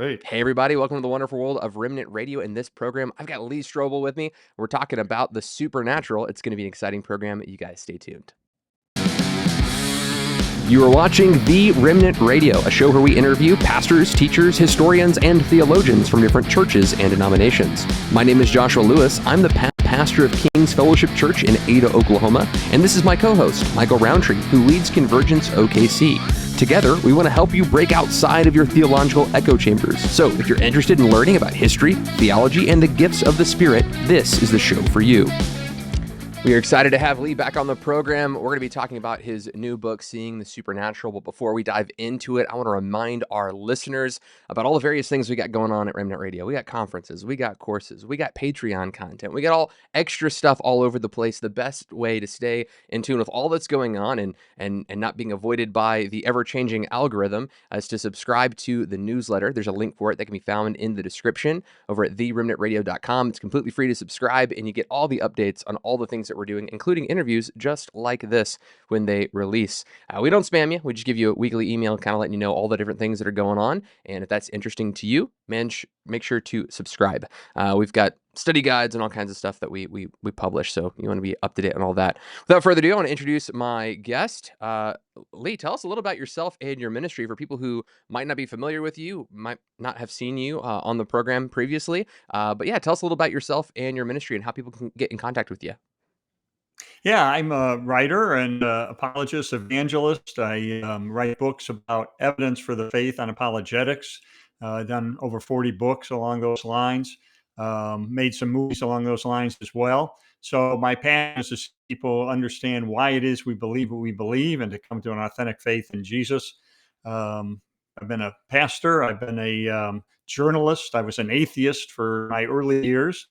Great. Hey, everybody, welcome to the wonderful world of Remnant Radio. In this program, I've got Lee Strobel with me. We're talking about the supernatural. It's going to be an exciting program. You guys stay tuned. You are watching The Remnant Radio, a show where we interview pastors, teachers, historians, and theologians from different churches and denominations. My name is Joshua Lewis. I'm the pastor of King's Fellowship Church in Ada, Oklahoma, and this is my co-host, Michael Roundtree, who leads Convergence OKC. Together, we want to help you break outside of your theological echo chambers. So, if you're interested in learning about history, theology, and the gifts of the Spirit, this is the show for you. We are excited to have Lee back on the program. We're going to be talking about his new book, Seeing the Supernatural. But before we dive into it, I want to remind our listeners about all the various things we got going on at Remnant Radio. We got conferences, we got courses, we got Patreon content, we got all extra stuff all over the place. The best way to stay in tune with all that's going on and not being avoided by the ever-changing algorithm is to subscribe to the newsletter. There's a link for it that can be found in the description over at theremnantradio.com. It's completely free to subscribe, and you get all the updates on all the things that we're doing, including interviews just like this when they release. We don't spam you. We just give you a weekly email kind of letting you know all the different things that are going on. And if that's interesting to you, make sure to subscribe. We've got study guides and all kinds of stuff that we publish, so you want to be up to date on all that. Without further ado, I want to introduce my guest. Lee, tell us a little about yourself and your ministry for people who might not be familiar with you, might not have seen you on the program previously. But yeah, tell us a little about yourself and your ministry and how people can get in contact with you. Yeah, I'm a writer and apologist, evangelist. I write books about evidence for the faith on apologetics. Done over 40 books along those lines. Made some movies along those lines as well. So my passion is to see people understand why it is we believe what we believe and to come to an authentic faith in Jesus. I've been a pastor. I've been a journalist. I was an atheist for my early years.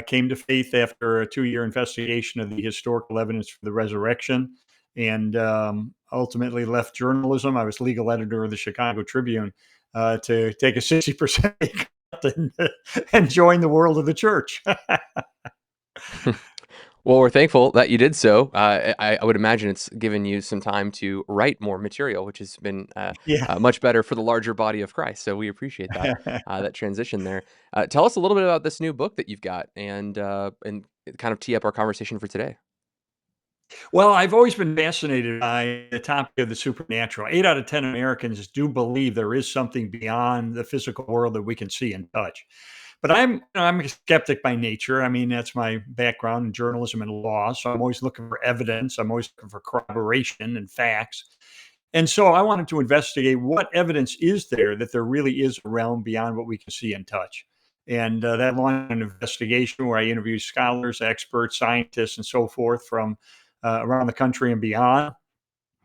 Came to faith after a 2-year investigation of the historical evidence for the resurrection, and ultimately left journalism. I was legal editor of the Chicago Tribune to take a 60% cut and join the world of the church. Well, we're thankful that you did so. I would imagine it's given you some time to write more material, which has been Yeah. much better for the larger body of Christ. So we appreciate that that transition there. Tell us a little bit about this new book that you've got, and kind of tee up our conversation for today. Well, I've always been fascinated by the topic of the supernatural. 8 out of 10 Americans do believe there is something beyond the physical world that we can see and touch. But I'm a skeptic by nature. I mean, that's my background in journalism and law. So I'm always looking for evidence. I'm always looking for corroboration and facts. And so I wanted to investigate what evidence is there that there really is a realm beyond what we can see and touch. And that launched an investigation where I interviewed scholars, experts, scientists, and so forth from around the country and beyond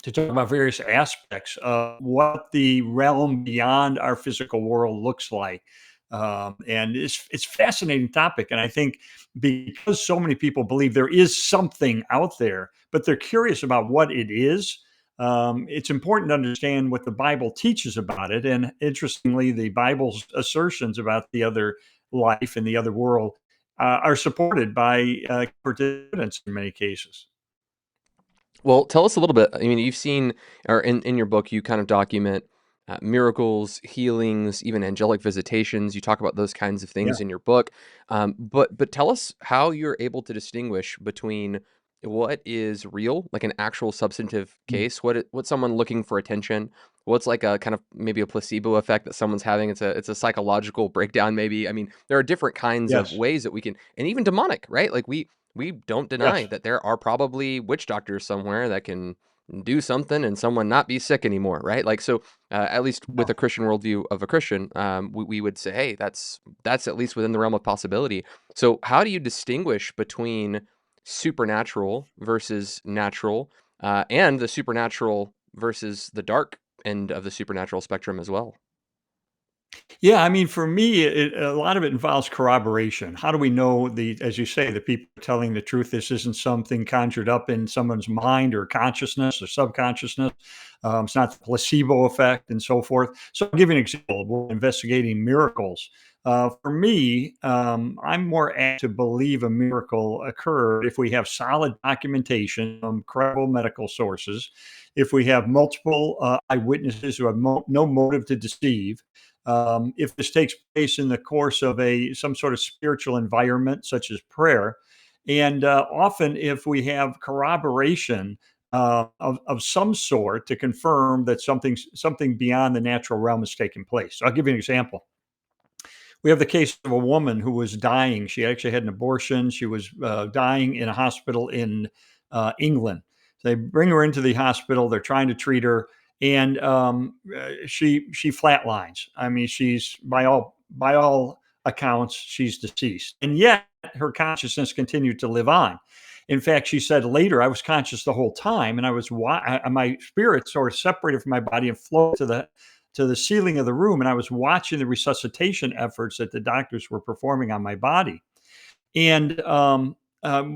to talk about various aspects of what the realm beyond our physical world looks like. And it's a fascinating topic. And I think because so many people believe there is something out there, but they're curious about what it is, it's important to understand what the Bible teaches about it. And interestingly, the Bible's assertions about the other life and the other world are supported by evidence in many cases. Well, tell us a little bit. I mean, you've seen, or in your book, you kind of document miracles, healings, even angelic visitations. You talk about those kinds of Yeah. things in your book. But tell us how you're able to distinguish between what is real, like an actual substantive case, what's someone looking for attention, what's like a kind of maybe a placebo effect that someone's having. It's a psychological breakdown, maybe. I mean, there are different kinds of Yes. ways that we can, and even demonic, right? Like we don't deny Yes. that there are probably witch doctors somewhere that can do something and someone not be sick anymore, right? Like, so at least with No. a Christian worldview of a Christian, we would say, hey, that's at least within the realm of possibility. So how do you distinguish between supernatural versus natural, and the supernatural versus the dark end of the supernatural spectrum as well? Yeah, I mean, for me, a lot of it involves corroboration. How do we know as you say, the people are telling the truth? This isn't something conjured up in someone's mind or consciousness or subconsciousness. It's not the placebo effect and so forth. So I'll give you an example. We're investigating miracles. For me, I'm more apt to believe a miracle occurred if we have solid documentation from credible medical sources, if we have multiple eyewitnesses who have no motive to deceive, if this takes place in the course of some sort of spiritual environment, such as prayer, and often if we have corroboration of some sort to confirm that something beyond the natural realm is taking place. So I'll give you an example. We have the case of a woman who was dying. She actually had an abortion. She was dying in a hospital in England. They bring her into the hospital. They're trying to treat her, and she flatlines. I mean, she's by all accounts, she's deceased, and yet her consciousness continued to live on. In fact, she said later, I was conscious the whole time, and my spirit sort of separated from my body and floated to the ceiling of the room, and I was watching the resuscitation efforts that the doctors were performing on my body. And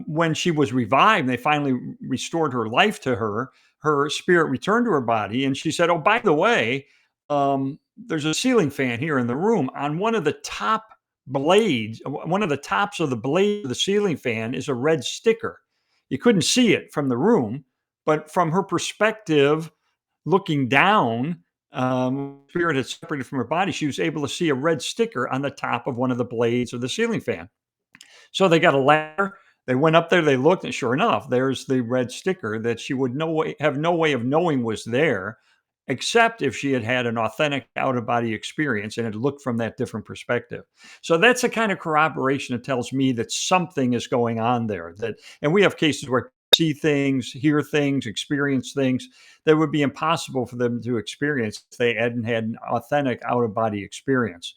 when she was revived, they finally restored her life to her. Her spirit returned to her body, and she said, "Oh, by the way, there's a ceiling fan here in the room. On one of the top blades, one of the tops of the blade of the ceiling fan is a red sticker. You couldn't see it from the room, but from her perspective, looking down, spirit had separated from her body. She was able to see a red sticker on the top of one of the blades of the ceiling fan. So they got a ladder. They went up there. They looked, and sure enough, there's the red sticker that she would have no way of knowing was there, except if she had had an authentic out of body experience and had looked from that different perspective. So that's the kind of corroboration that tells me that something is going on there. And we have cases where see things, hear things, experience things that would be impossible for them to experience if they hadn't had an authentic out of body experience.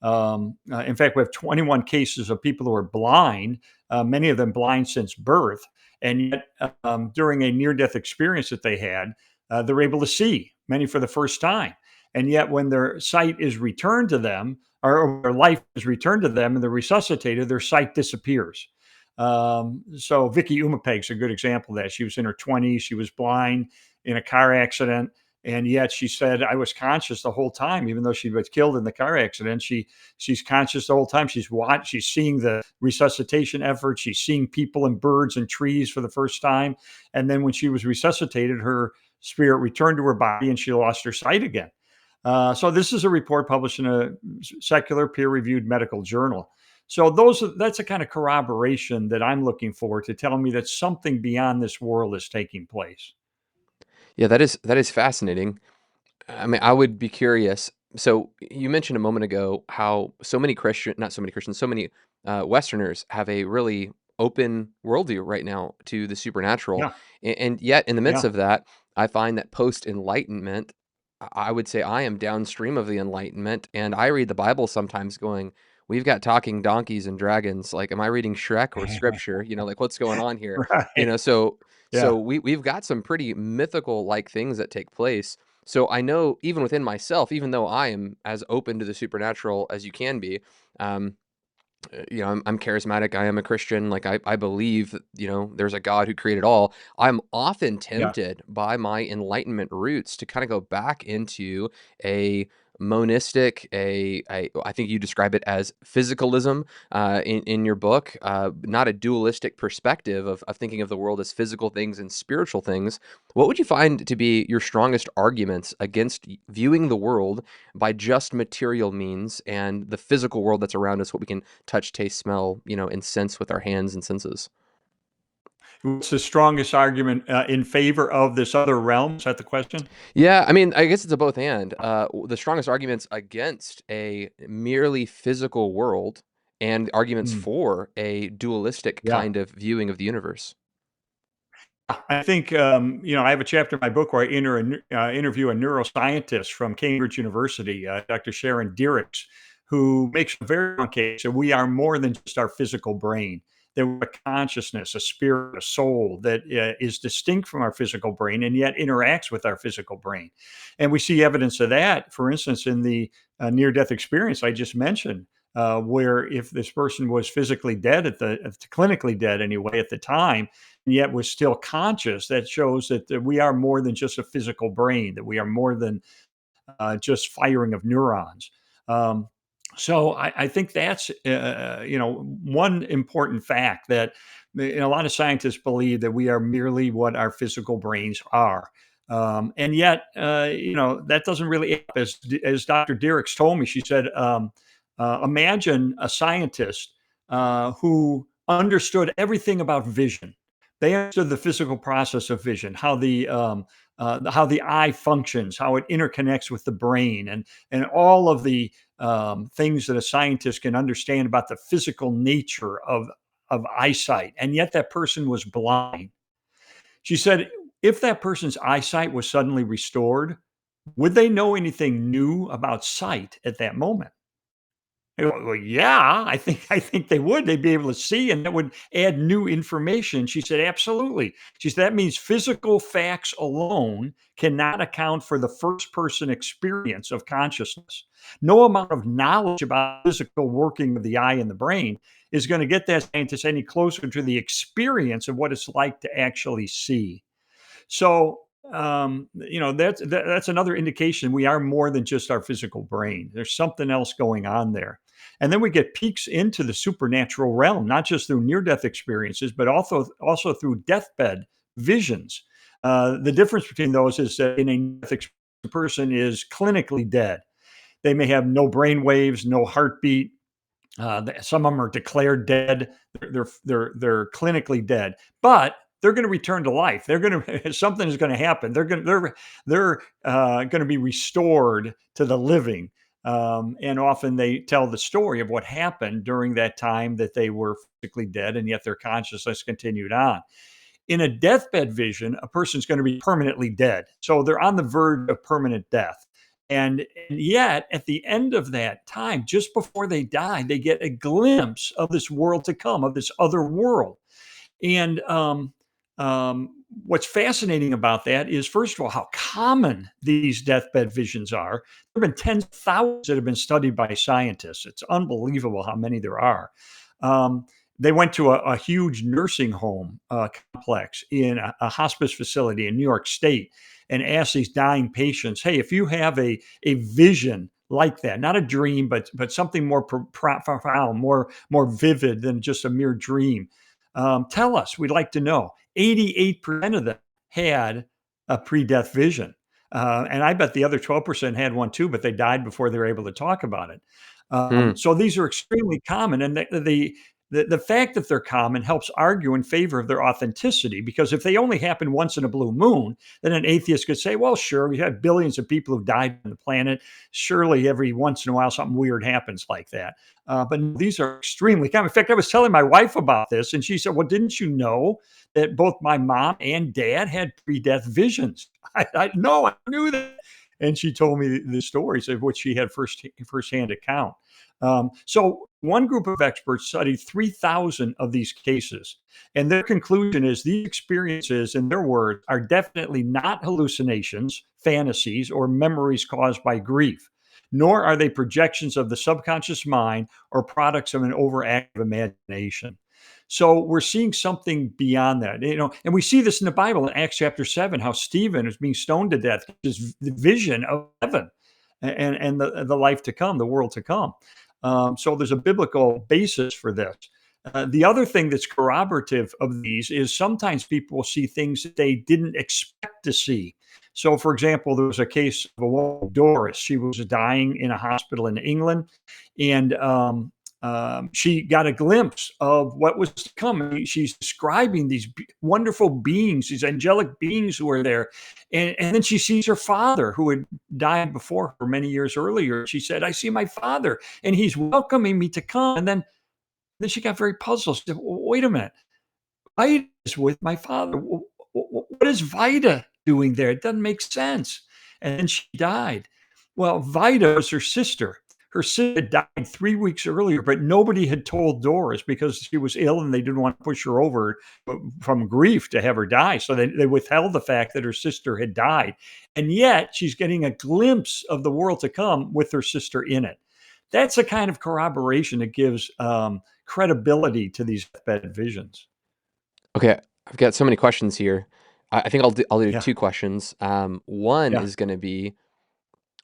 In fact, we have 21 cases of people who are blind, many of them blind since birth, and yet during a near-death experience that they had, they're able to see, many for the first time. And yet, when their sight is returned to them, or their life is returned to them, and they're resuscitated, their sight disappears. So Vicky Umapeg's a good example of that. She was in her 20s. She was blind in a car accident. And yet she said, I was conscious the whole time, even though she was killed in the car accident. She's conscious the whole time. She's seeing the resuscitation effort. She's seeing people and birds and trees for the first time. And then when she was resuscitated, her spirit returned to her body and she lost her sight again. So this is a report published in a secular peer-reviewed medical journal. So that's a kind of corroboration that I'm looking for to tell me that something beyond this world is taking place. Yeah, that is fascinating. I mean, I would be curious. So you mentioned a moment ago how not so many Christians, so many Westerners have a really open worldview right now to the supernatural, Yeah, and yet in the midst yeah. of that, I find that post Enlightenment, I would say I am downstream of the Enlightenment, and I read the Bible sometimes going, "We've got talking donkeys and dragons. Like, am I reading Shrek or Scripture? Like what's going on here?" Right. So Yeah. we've got some pretty mythical like things that take place. So I know even within myself, even though I am as open to the supernatural as you can be, um, I'm charismatic. I am a Christian. Like I believe, there's a God who created all. I'm often Yeah. tempted by my Enlightenment roots to kind of go back into a monistic, I think you describe it as physicalism in your book, not a dualistic perspective of thinking of the world as physical things and spiritual things. What would you find to be your strongest arguments against viewing the world by just material means and the physical world that's around us, what we can touch, taste, smell, and sense with our hands and senses? What's the strongest argument in favor of this other realm? Is that the question? Yeah, I mean, I guess it's a both and. The strongest arguments against a merely physical world and arguments Mm, for a dualistic yeah. kind of viewing of the universe. I think, I have a chapter in my book where I interview a neuroscientist from Cambridge University, Dr. Sharon Dirks, who makes a very strong case that we are more than just our physical brain. That we're a consciousness, a spirit, a soul that is distinct from our physical brain and yet interacts with our physical brain. And we see evidence of that, for instance, in the near death experience I just mentioned. Where if this person was physically dead clinically dead anyway at the time, and yet was still conscious, that shows that we are more than just a physical brain, that we are more than just firing of neurons. Um, So I think that's one important fact that a lot of scientists believe that we are merely what our physical brains are. And yet, that doesn't really, as Dr. Dirks told me, she said, imagine a scientist who understood everything about vision. They understood the physical process of vision, how the eye functions, how it interconnects with the brain, and all of the things that a scientist can understand about the physical nature of eyesight, and yet that person was blind. She said, if that person's eyesight was suddenly restored, would they know anything new about sight at that moment? Well, yeah, I think they would. They'd be able to see, and that would add new information. She said, absolutely. She said that means physical facts alone cannot account for the first person experience of consciousness. No amount of knowledge about physical working of the eye and the brain is going to get that scientist any closer to the experience of what it's like to actually see. So, that's another indication we are more than just our physical brain. There's something else going on there. And then we get peeks into the supernatural realm, not just through near-death experiences, but also through deathbed visions. The difference between those is that in a near-death experience, the person is clinically dead. They may have no brain waves, no heartbeat, some of them are declared dead. They're clinically dead, but they're going to return to life. They're going to something is going to happen. They're going to be restored to the living. And often they tell the story of what happened during that time that they were physically dead, and yet their consciousness continued on. In a deathbed vision, a person's going to be permanently dead. So they're on the verge of permanent death. And yet, at the end of that time, just before they die, they get a glimpse of this world to come, of this other world. And what's fascinating about that is, first of all, how common these deathbed visions are. There have been tens of thousands that have been studied by scientists. It's unbelievable how many there are. Um, they went to a huge nursing home complex in a hospice facility in New York State and asked these dying patients, hey, if you have a vision like that, not a dream, but something more profound, more vivid than just a mere dream, tell us. We'd like to know. 88% of them had a pre-death vision. And I bet the other 12% had one too, but they died before they were able to talk about it. Hmm. So these are extremely common, and the fact that they're common helps argue in favor of their authenticity. Because if they only happen once in a blue moon, then an atheist could say, "Well, sure, we had billions of people who've died on the planet. Surely every once in a while something weird happens like that." But these are extremely common. In fact, I was telling my wife about this, and she said, "Well, didn't you know that both my mom and dad had pre-death visions?" I no, I knew that. And she told me the stories of which she had firsthand account. So one group of experts studied 3,000 of these cases, and their conclusion is these experiences, in their words, are definitely not hallucinations, fantasies, or memories caused by grief, nor are they projections of the subconscious mind or products of an overactive imagination. So we're seeing something beyond that, and we see this in the Bible in Acts chapter 7, how Stephen is being stoned to death, is the vision of heaven and the life to come, the world to come. So there's a biblical basis for this. The other thing that's corroborative of these is sometimes people will see things that they didn't expect to see. So, for example, there was a case of a woman, Doris. She was dying in a hospital in England, and she got a glimpse of what was to come. She's describing these wonderful beings, these angelic beings who are there. And then she sees her father, who had died before her many years earlier. She said, I see my father, and he's welcoming me to come. And then she got very puzzled. She said, wait a minute. Vida is with my father. What is Vida doing there? It doesn't make sense. And then she died. Well, Vida was her sister. Her sister died 3 weeks earlier, but nobody had told Doris because she was ill and they didn't want to push her over from grief to have her die. So they withheld the fact that her sister had died. And yet she's getting a glimpse of the world to come with her sister in it. That's a kind of corroboration that gives credibility to these deathbed visions. Okay, I've got so many questions here. I think I'll do Yeah, two questions. One yeah. is going to be,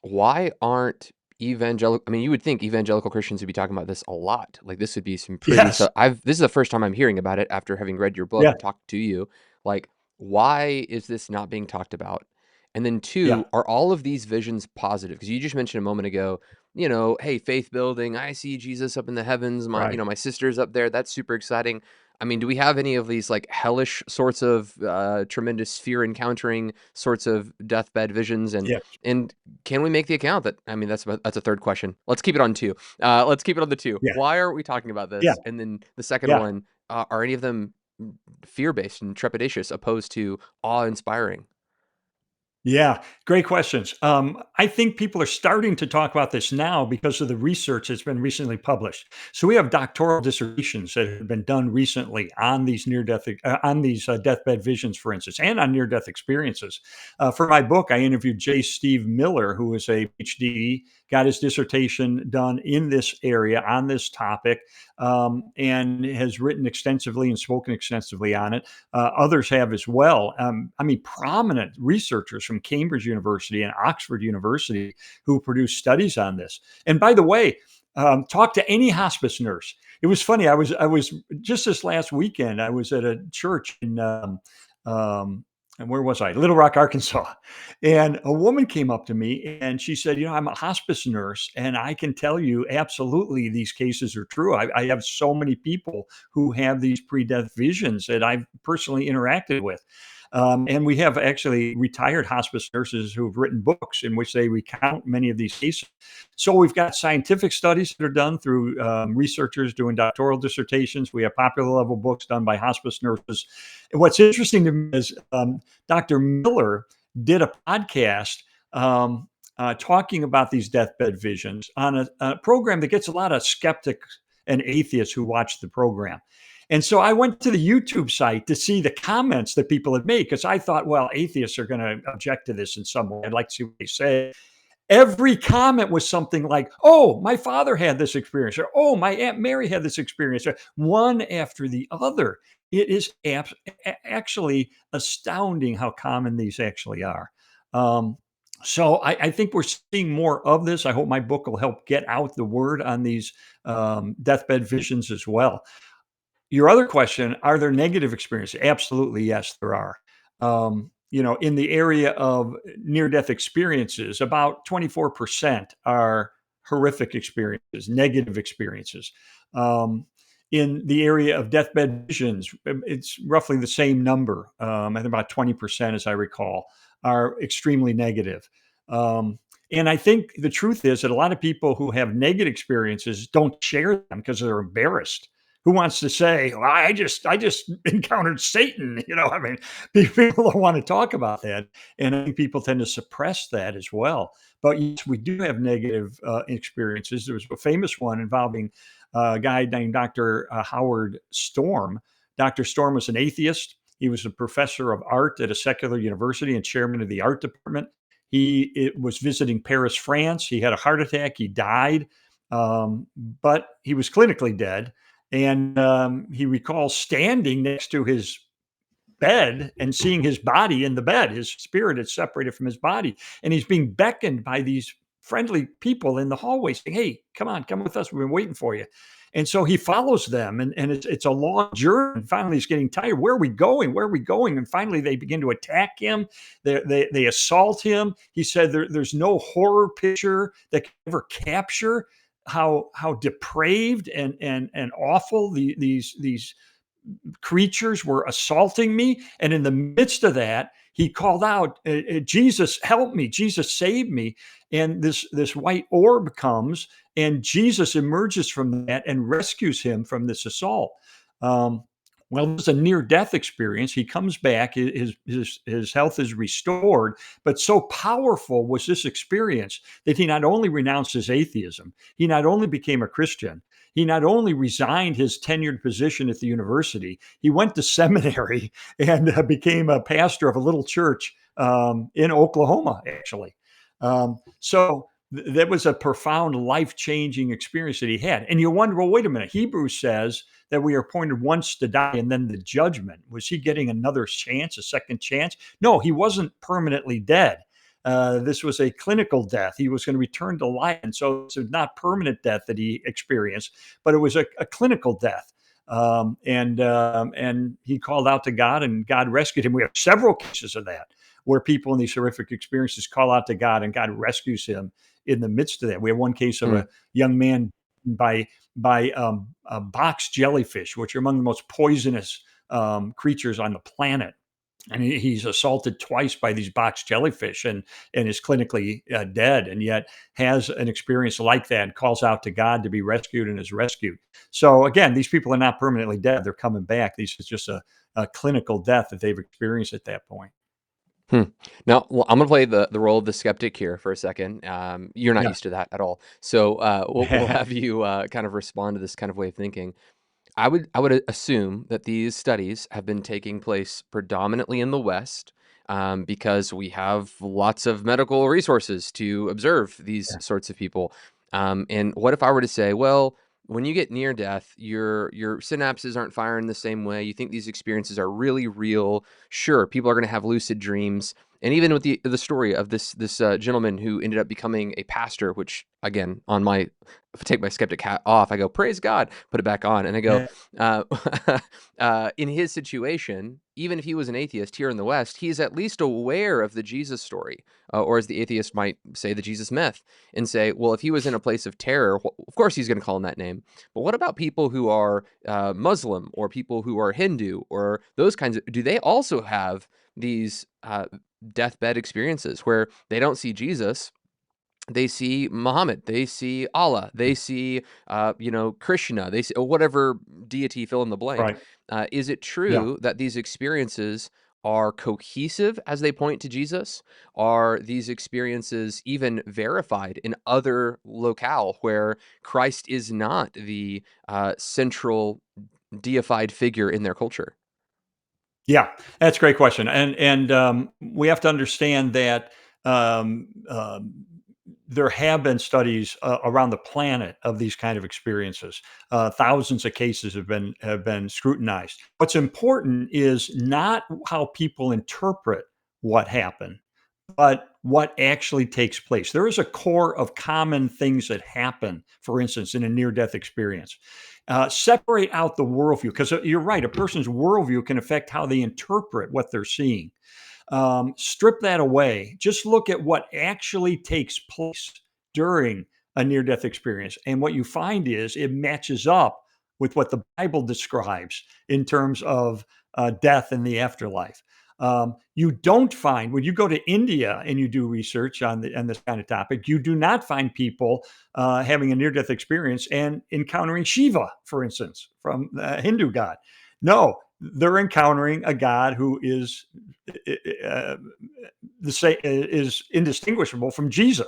why aren't evangelical. I mean, you would think evangelical Christians would be talking about this a lot. Like this would be some pretty. Yes. So this is the first time I'm hearing about it after having read your book Yeah. and talked to you. Like, why is this not being talked about? And then Yeah. two, are all of these visions positive? Because you just mentioned a moment ago, hey, faith building. I see Jesus up in the heavens. Right. My sister's up there. That's super exciting. I mean, do we have any of these like hellish sorts of tremendous fear encountering sorts of deathbed visions? Yeah. And can we make the account that, I mean, that's a third question. Let's keep it on two. Let's keep it on the two. Yeah. Why are we talking about Yeah. this? And then the second Yeah. one, are any of them fear-based and trepidatious opposed to awe-inspiring? Yeah, great questions. I think people are starting to talk about this now because of the research that's been recently published. So we have doctoral dissertations that have been done recently on these deathbed visions, for instance, and on near-death experiences. For my book, I interviewed J. Steve Miller, who is a PhD, got his dissertation done in this area on this topic, and has written extensively and spoken extensively on it. Others have as well. I mean, prominent researchers from Cambridge University and Oxford University who produce studies on this. And by the way, talk to any hospice nurse. It was funny. I was just this last weekend. I was at a church in um, and where was I? Little Rock, Arkansas. And a woman came up to me and she said, I'm a hospice nurse and I can tell you absolutely these cases are true. I have so many people who have these pre-death visions that I've personally interacted with. And we have actually retired hospice nurses who've written books in which they recount many of these cases. So we've got scientific studies that are done through researchers doing doctoral dissertations. We have popular level books done by hospice nurses. And what's interesting to me is Dr. Miller did a podcast talking about these deathbed visions on a program that gets a lot of skeptics and atheists who watch the program. And so I went to the YouTube site to see the comments that people had made because I thought, well, atheists are going to object to this in some way. I'd like to see what they say. Every comment was something like, "Oh, my father had this experience," or "Oh, my Aunt Mary had this experience," or one after the other. It is actually astounding how common these actually are. Um, so I think we're seeing more of this. I hope my book will help get out the word on these deathbed visions as well. Your other question, are there negative experiences? Absolutely, yes, there are. In the area of near-death experiences, about 24% are horrific experiences, negative experiences. In the area of deathbed visions, it's roughly the same number. I think about 20%, as I recall, are extremely negative. And I think the truth is that a lot of people who have negative experiences don't share them because they're embarrassed. Who wants to say, well, I just encountered Satan? I mean, people don't want to talk about that. And I think people tend to suppress that as well. But yes, we do have negative experiences. There was a famous one involving a guy named Dr. Howard Storm. Dr. Storm was an atheist. He was a professor of art at a secular university and chairman of the art department. Was visiting Paris, France. He had a heart attack. He died, but he was clinically dead. And he recalls standing next to his bed and seeing his body in the bed. His spirit is separated from his body. And he's being beckoned by these friendly people in the hallway saying, "Hey, come on, come with us. We've been waiting for you." And so he follows them, and it's a long journey. And finally, he's getting tired. Where are we going? Where are we going? And finally, they begin to attack him. They assault him. He said there's no horror picture that can ever capture how depraved and awful these creatures were assaulting me. And in the midst of that, he called out, "Jesus, help me. Jesus, save me." And this white orb comes, and Jesus emerges from that and rescues him from this assault. Um, well, it was a near death experience. He comes back, his health is restored, but so powerful was this experience that he not only renounced his atheism, he not only became a Christian, he not only resigned his tenured position at the university, he went to seminary and became a pastor of a little church in Oklahoma, actually. That was a profound, life changing experience that he had. And you wonder, well, wait a minute. Hebrews says that we are appointed once to die and then the judgment. Was he getting another chance, a second chance? No, he wasn't permanently dead. This was a clinical death. He was going to return to life. And so it's not permanent death that he experienced, but it was a clinical death. And he called out to God, and God rescued him. We have several cases of that where people in these horrific experiences call out to God, and God rescues him in the midst of that. We have one case of a young man by box jellyfish, which are among the most poisonous creatures on the planet. And he's assaulted twice by these box jellyfish and is clinically dead, and yet has an experience like that and calls out to God to be rescued and is rescued. So again, these people are not permanently dead. They're coming back. This is just a clinical death that they've experienced at that point. Now, well, I'm going to play the role of the skeptic here for a second. You're not Yeah. used to that at all. So we'll have you kind of respond to this kind of way of thinking. I would assume that these studies have been taking place predominantly in the West, because we have lots of medical resources to observe these sorts of people. And what if I were to say, well, when you get near death, your synapses aren't firing the same way. You think these experiences are really real. Sure, people are going to have lucid dreams. And even with the story of this gentleman who ended up becoming a pastor, which again, if I take my skeptic hat off, I go, praise God, put it back on. And I go, in his situation, even if he was an atheist here in the West, he's at least aware of the Jesus story, or as the atheist might say, the Jesus myth, and say, well, if he was in a place of terror, of course he's going to call him that name. But what about people who are Muslim, or people who are Hindu, or those kinds of, do they also have these deathbed experiences where they don't see Jesus? They see Muhammad, they see Allah, they see, Krishna, they see whatever deity, fill in the blank. Right. Is it Yeah. true that these experiences are cohesive as they point to Jesus? Are these experiences even verified in other locale where Christ is not the central deified figure in their culture? Yeah, that's a great question, and we have to understand that um, um, there have been studies around the planet of these kind of experiences. Thousands of cases have been scrutinized. What's important is not how people interpret what happened, but what actually takes place. There is a core of common things that happen, for instance, in a near death experience. Separate out the worldview, because you're right, a person's worldview can affect how they interpret what they're seeing. Strip that away. Just look at what actually takes place during a near death experience. And what you find is it matches up with what the Bible describes in terms of death and the afterlife. You don't find, when you go to India and you do research on this kind of topic, you do not find people having a near death experience and encountering Shiva, for instance, from the Hindu god. No, they're encountering a God who is uh, is indistinguishable from Jesus.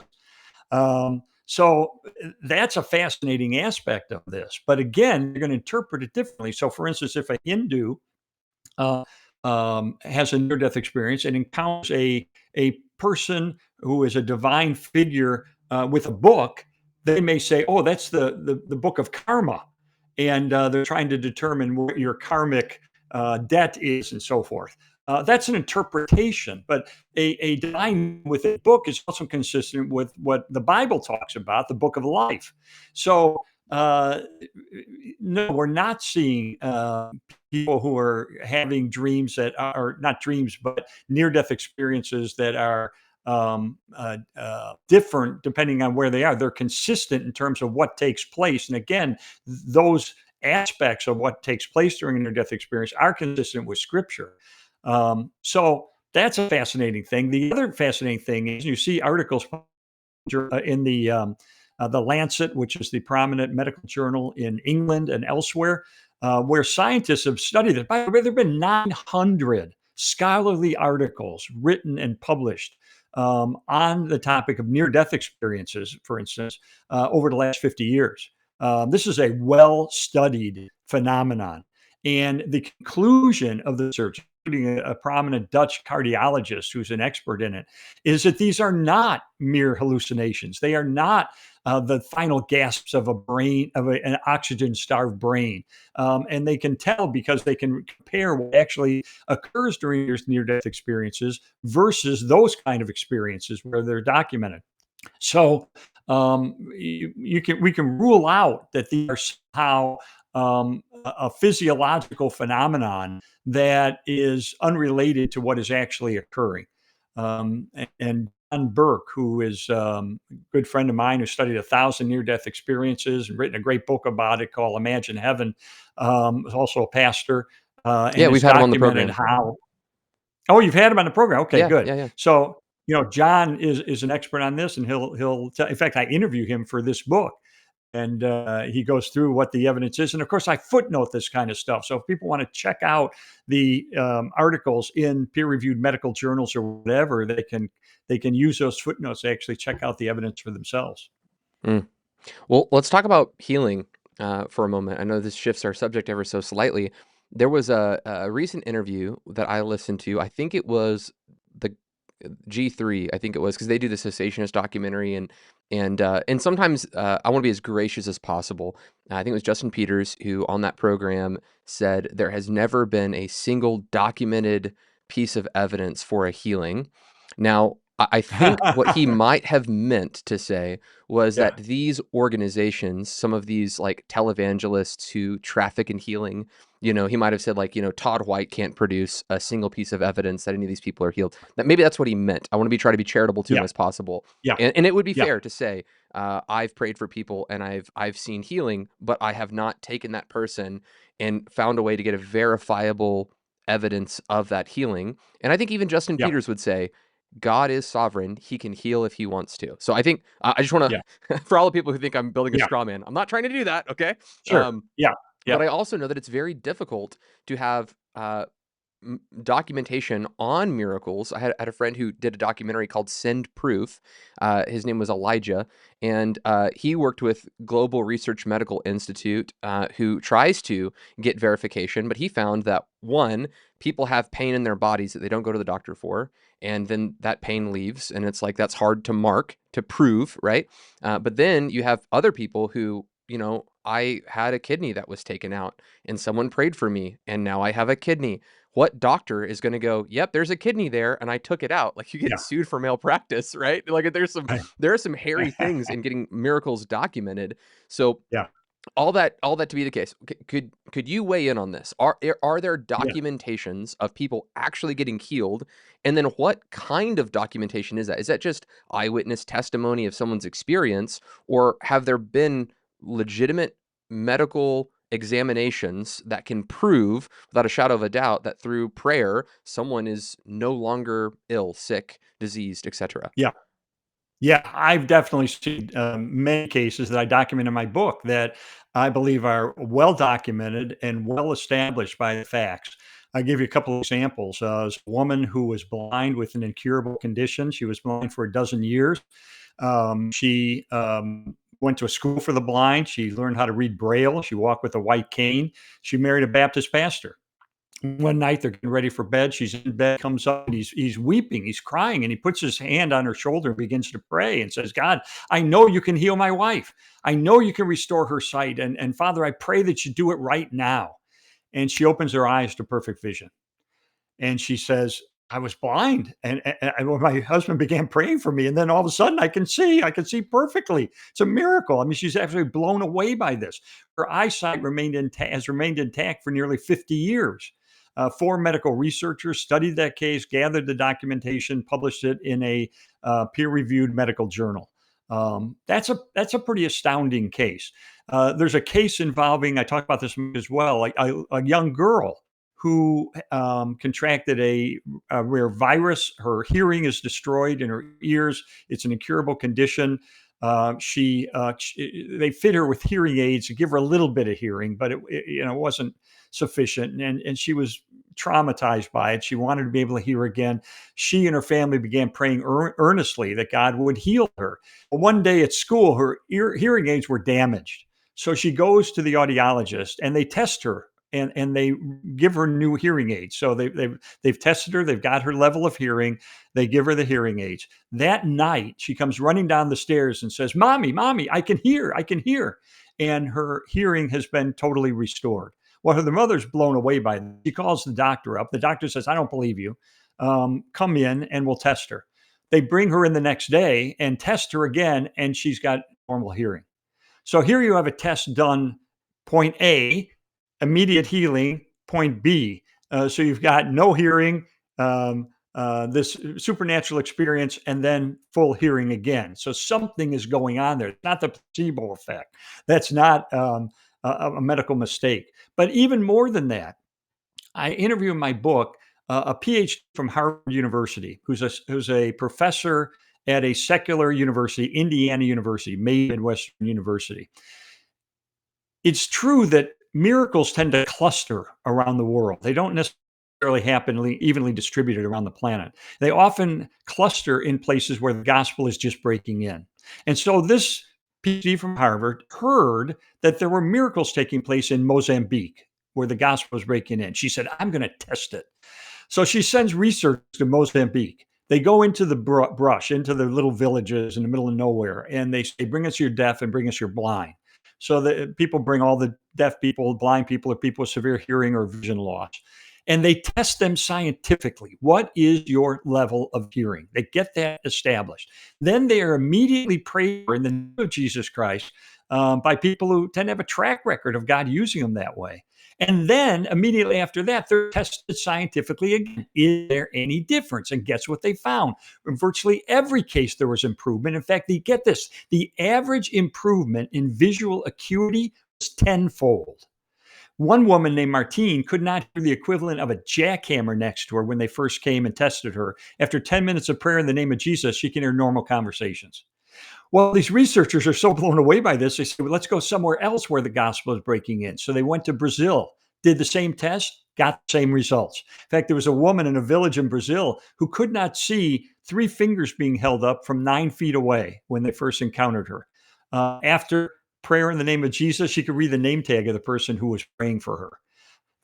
So that's a fascinating aspect of this. But again, you're going to interpret it differently. So, for instance, if a Hindu uh, has a near-death experience and encounters a person who is a divine figure with a book, they may say, "Oh, that's the book of karma," and they're trying to determine what your karmic debt is and so forth. That's an interpretation, but a divine with a book is also consistent with what the Bible talks about, the book of life. So, no, we're not seeing people who are having dreams that are not dreams, but near death experiences that are different depending on where they are. They're consistent in terms of what takes place. And again, those aspects of what takes place during a near death experience are consistent with Scripture. So that's a fascinating thing. The other fascinating thing is you see articles in the Lancet, which is the prominent medical journal in England and elsewhere, where scientists have studied it. By the way, there have been 900 scholarly articles written and published on the topic of near death experiences, for instance, over the last 50 years. This is a well studied phenomenon. And the conclusion of the research including a prominent Dutch cardiologist who's an expert in it, is that these are not mere hallucinations. They are not the final gasps of an oxygen-starved brain, and they can tell because they can compare what actually occurs during your near-death experiences versus those kind of experiences where they're documented. So we can rule out that these are somehow a physiological phenomenon that is unrelated to what is actually occurring. And John Burke, who is a good friend of mine who studied 1,000 near-death experiences and written a great book about it called Imagine Heaven, is also a pastor Yeah, and we've has had him on the documented program. how. Oh, you've had him on the program. Okay, Yeah, good. yeah, yeah. So, John is an expert on this, and he'll tell. In fact, I interview him for this book, and he goes through what the evidence is. And of course, I footnote this kind of stuff. So if people want to check out the articles in peer-reviewed medical journals or whatever, they can use those footnotes to actually check out the evidence for themselves. Mm. Well, let's talk about healing for a moment. I know this shifts our subject ever so slightly. There was a recent interview that I listened to. I think it was the G3. I think it was because they do the cessationist documentary, and sometimes I want to be as gracious as possible. I think it was Justin Peters who on that program said there has never been a single documented piece of evidence for a healing. Now, I think what he might have meant to say was Yeah, that these organizations, some of these like televangelists who traffic in healing, he might have said like, Todd White can't produce a single piece of evidence that any of these people are healed. That maybe that's what he meant. I want to try to be charitable to him yeah, as possible, yeah, and it would be yeah, fair to say I've prayed for people and I've seen healing, but I have not taken that person and found a way to get a verifiable evidence of that healing. And I think even Justin yeah, Peters would say God is sovereign. He can heal if he wants to. So I think I just want yeah, to, for all the people who think I'm building a yeah. straw man, I'm not trying to do that. Okay. Sure. Um, Yeah, yeah, but I also know that it's very difficult to have documentation on miracles. I had a friend who did a documentary called Send Proof. His name was Elijah, and he worked with Global Research Medical Institute, who tries to get verification, but he found that one, people have pain in their bodies that they don't go to the doctor for, and then that pain leaves, and it's like that's hard to mark, to prove, right? But then you have other people who, I had a kidney that was taken out, and someone prayed for me, and now I have a kidney. What doctor is going to go, yep, there's a kidney there and I took it out? Like you get yeah. sued for malpractice, right? Like Right. there are some hairy things in getting miracles documented. So Yeah, all that to be the case, could you weigh in on this? Are there yeah. documentations of people actually getting healed? And then what kind of documentation is that? Is that just eyewitness testimony of someone's experience, or have there been legitimate medical examinations that can prove without a shadow of a doubt that through prayer someone is no longer ill, sick, diseased, etc.? Yeah. Yeah, I've definitely seen many cases that I document in my book that I believe are well documented and well established by the facts. I'll give you a couple of examples. There's a woman who was blind with an incurable condition. She was blind for a dozen years. She went to a school for the blind. She learned how to read Braille. She walked with a white cane. She married a Baptist pastor. One night they're getting ready for bed. She's in bed, comes up, and he's weeping, he's crying, and he puts his hand on her shoulder and begins to pray and says, God, I know you can heal my wife. I know you can restore her sight. And Father, I pray that you do it right now. And she opens her eyes to perfect vision. And she says, I was blind. And my husband began praying for me. And then all of a sudden I can see perfectly. It's a miracle. I mean, she's actually blown away by this. Her eyesight has remained intact for nearly 50 years. Four medical researchers studied that case, gathered the documentation, published it in a peer-reviewed medical journal. That's a pretty astounding case. There's a case involving, I talked about this as well, like a young girl who contracted a rare virus. Her hearing is destroyed in her ears. It's an incurable condition. They fit her with hearing aids to give her a little bit of hearing, but it wasn't sufficient, and she was traumatized by it. She wanted to be able to hear again. She and her family began praying earnestly that God would heal her. But one day at school, her hearing aids were damaged. So she goes to the audiologist and they test her and they give her new hearing aids. So they've tested her, they've got her level of hearing, they give her the hearing aids. That night, she comes running down the stairs and says, "Mommy, mommy, I can hear, I can hear." And her hearing has been totally restored. Well, the mother's blown away by this. She calls the doctor up. The doctor says, "I don't believe you. Come in and we'll test her." They bring her in the next day and test her again, and she's got normal hearing. So here you have a test done, point A, immediate healing, point B. So you've got no hearing, this supernatural experience, and then full hearing again. So something is going on there. It's not the placebo effect. That's not a medical mistake. But even more than that, I interview in my book a PhD from Harvard University, who's a professor at a secular university, Indiana University, Midwestern University. It's true that miracles tend to cluster around the world. They don't necessarily happen evenly distributed around the planet. They often cluster in places where the gospel is just breaking in. And so this PhD from Harvard heard that there were miracles taking place in Mozambique where the gospel was breaking in. She said, "I'm going to test it." So she sends research to Mozambique. They go into the brush, into the little villages in the middle of nowhere, and they say, "Bring us your deaf and bring us your blind." So the people bring all the deaf people, blind people, or people with severe hearing or vision loss. And they test them scientifically. What is your level of hearing? They get that established. Then they are immediately prayed for in the name of Jesus Christ by people who tend to have a track record of God using them that way. And then immediately after that, they're tested scientifically again. Is there any difference? And guess what they found? In virtually every case, there was improvement. In fact, get this, the average improvement in visual acuity was tenfold. One woman named Martine could not hear the equivalent of a jackhammer next to her when they first came and tested her. After 10 minutes of prayer in the name of Jesus, she can hear normal conversations. Well, these researchers are so blown away by this, they said, "Well, let's go somewhere else where the gospel is breaking in." So they went to Brazil, did the same test, got the same results. In fact, there was a woman in a village in Brazil who could not see three fingers being held up from 9 feet away when they first encountered her. After prayer in the name of Jesus, she could read the name tag of the person who was praying for her.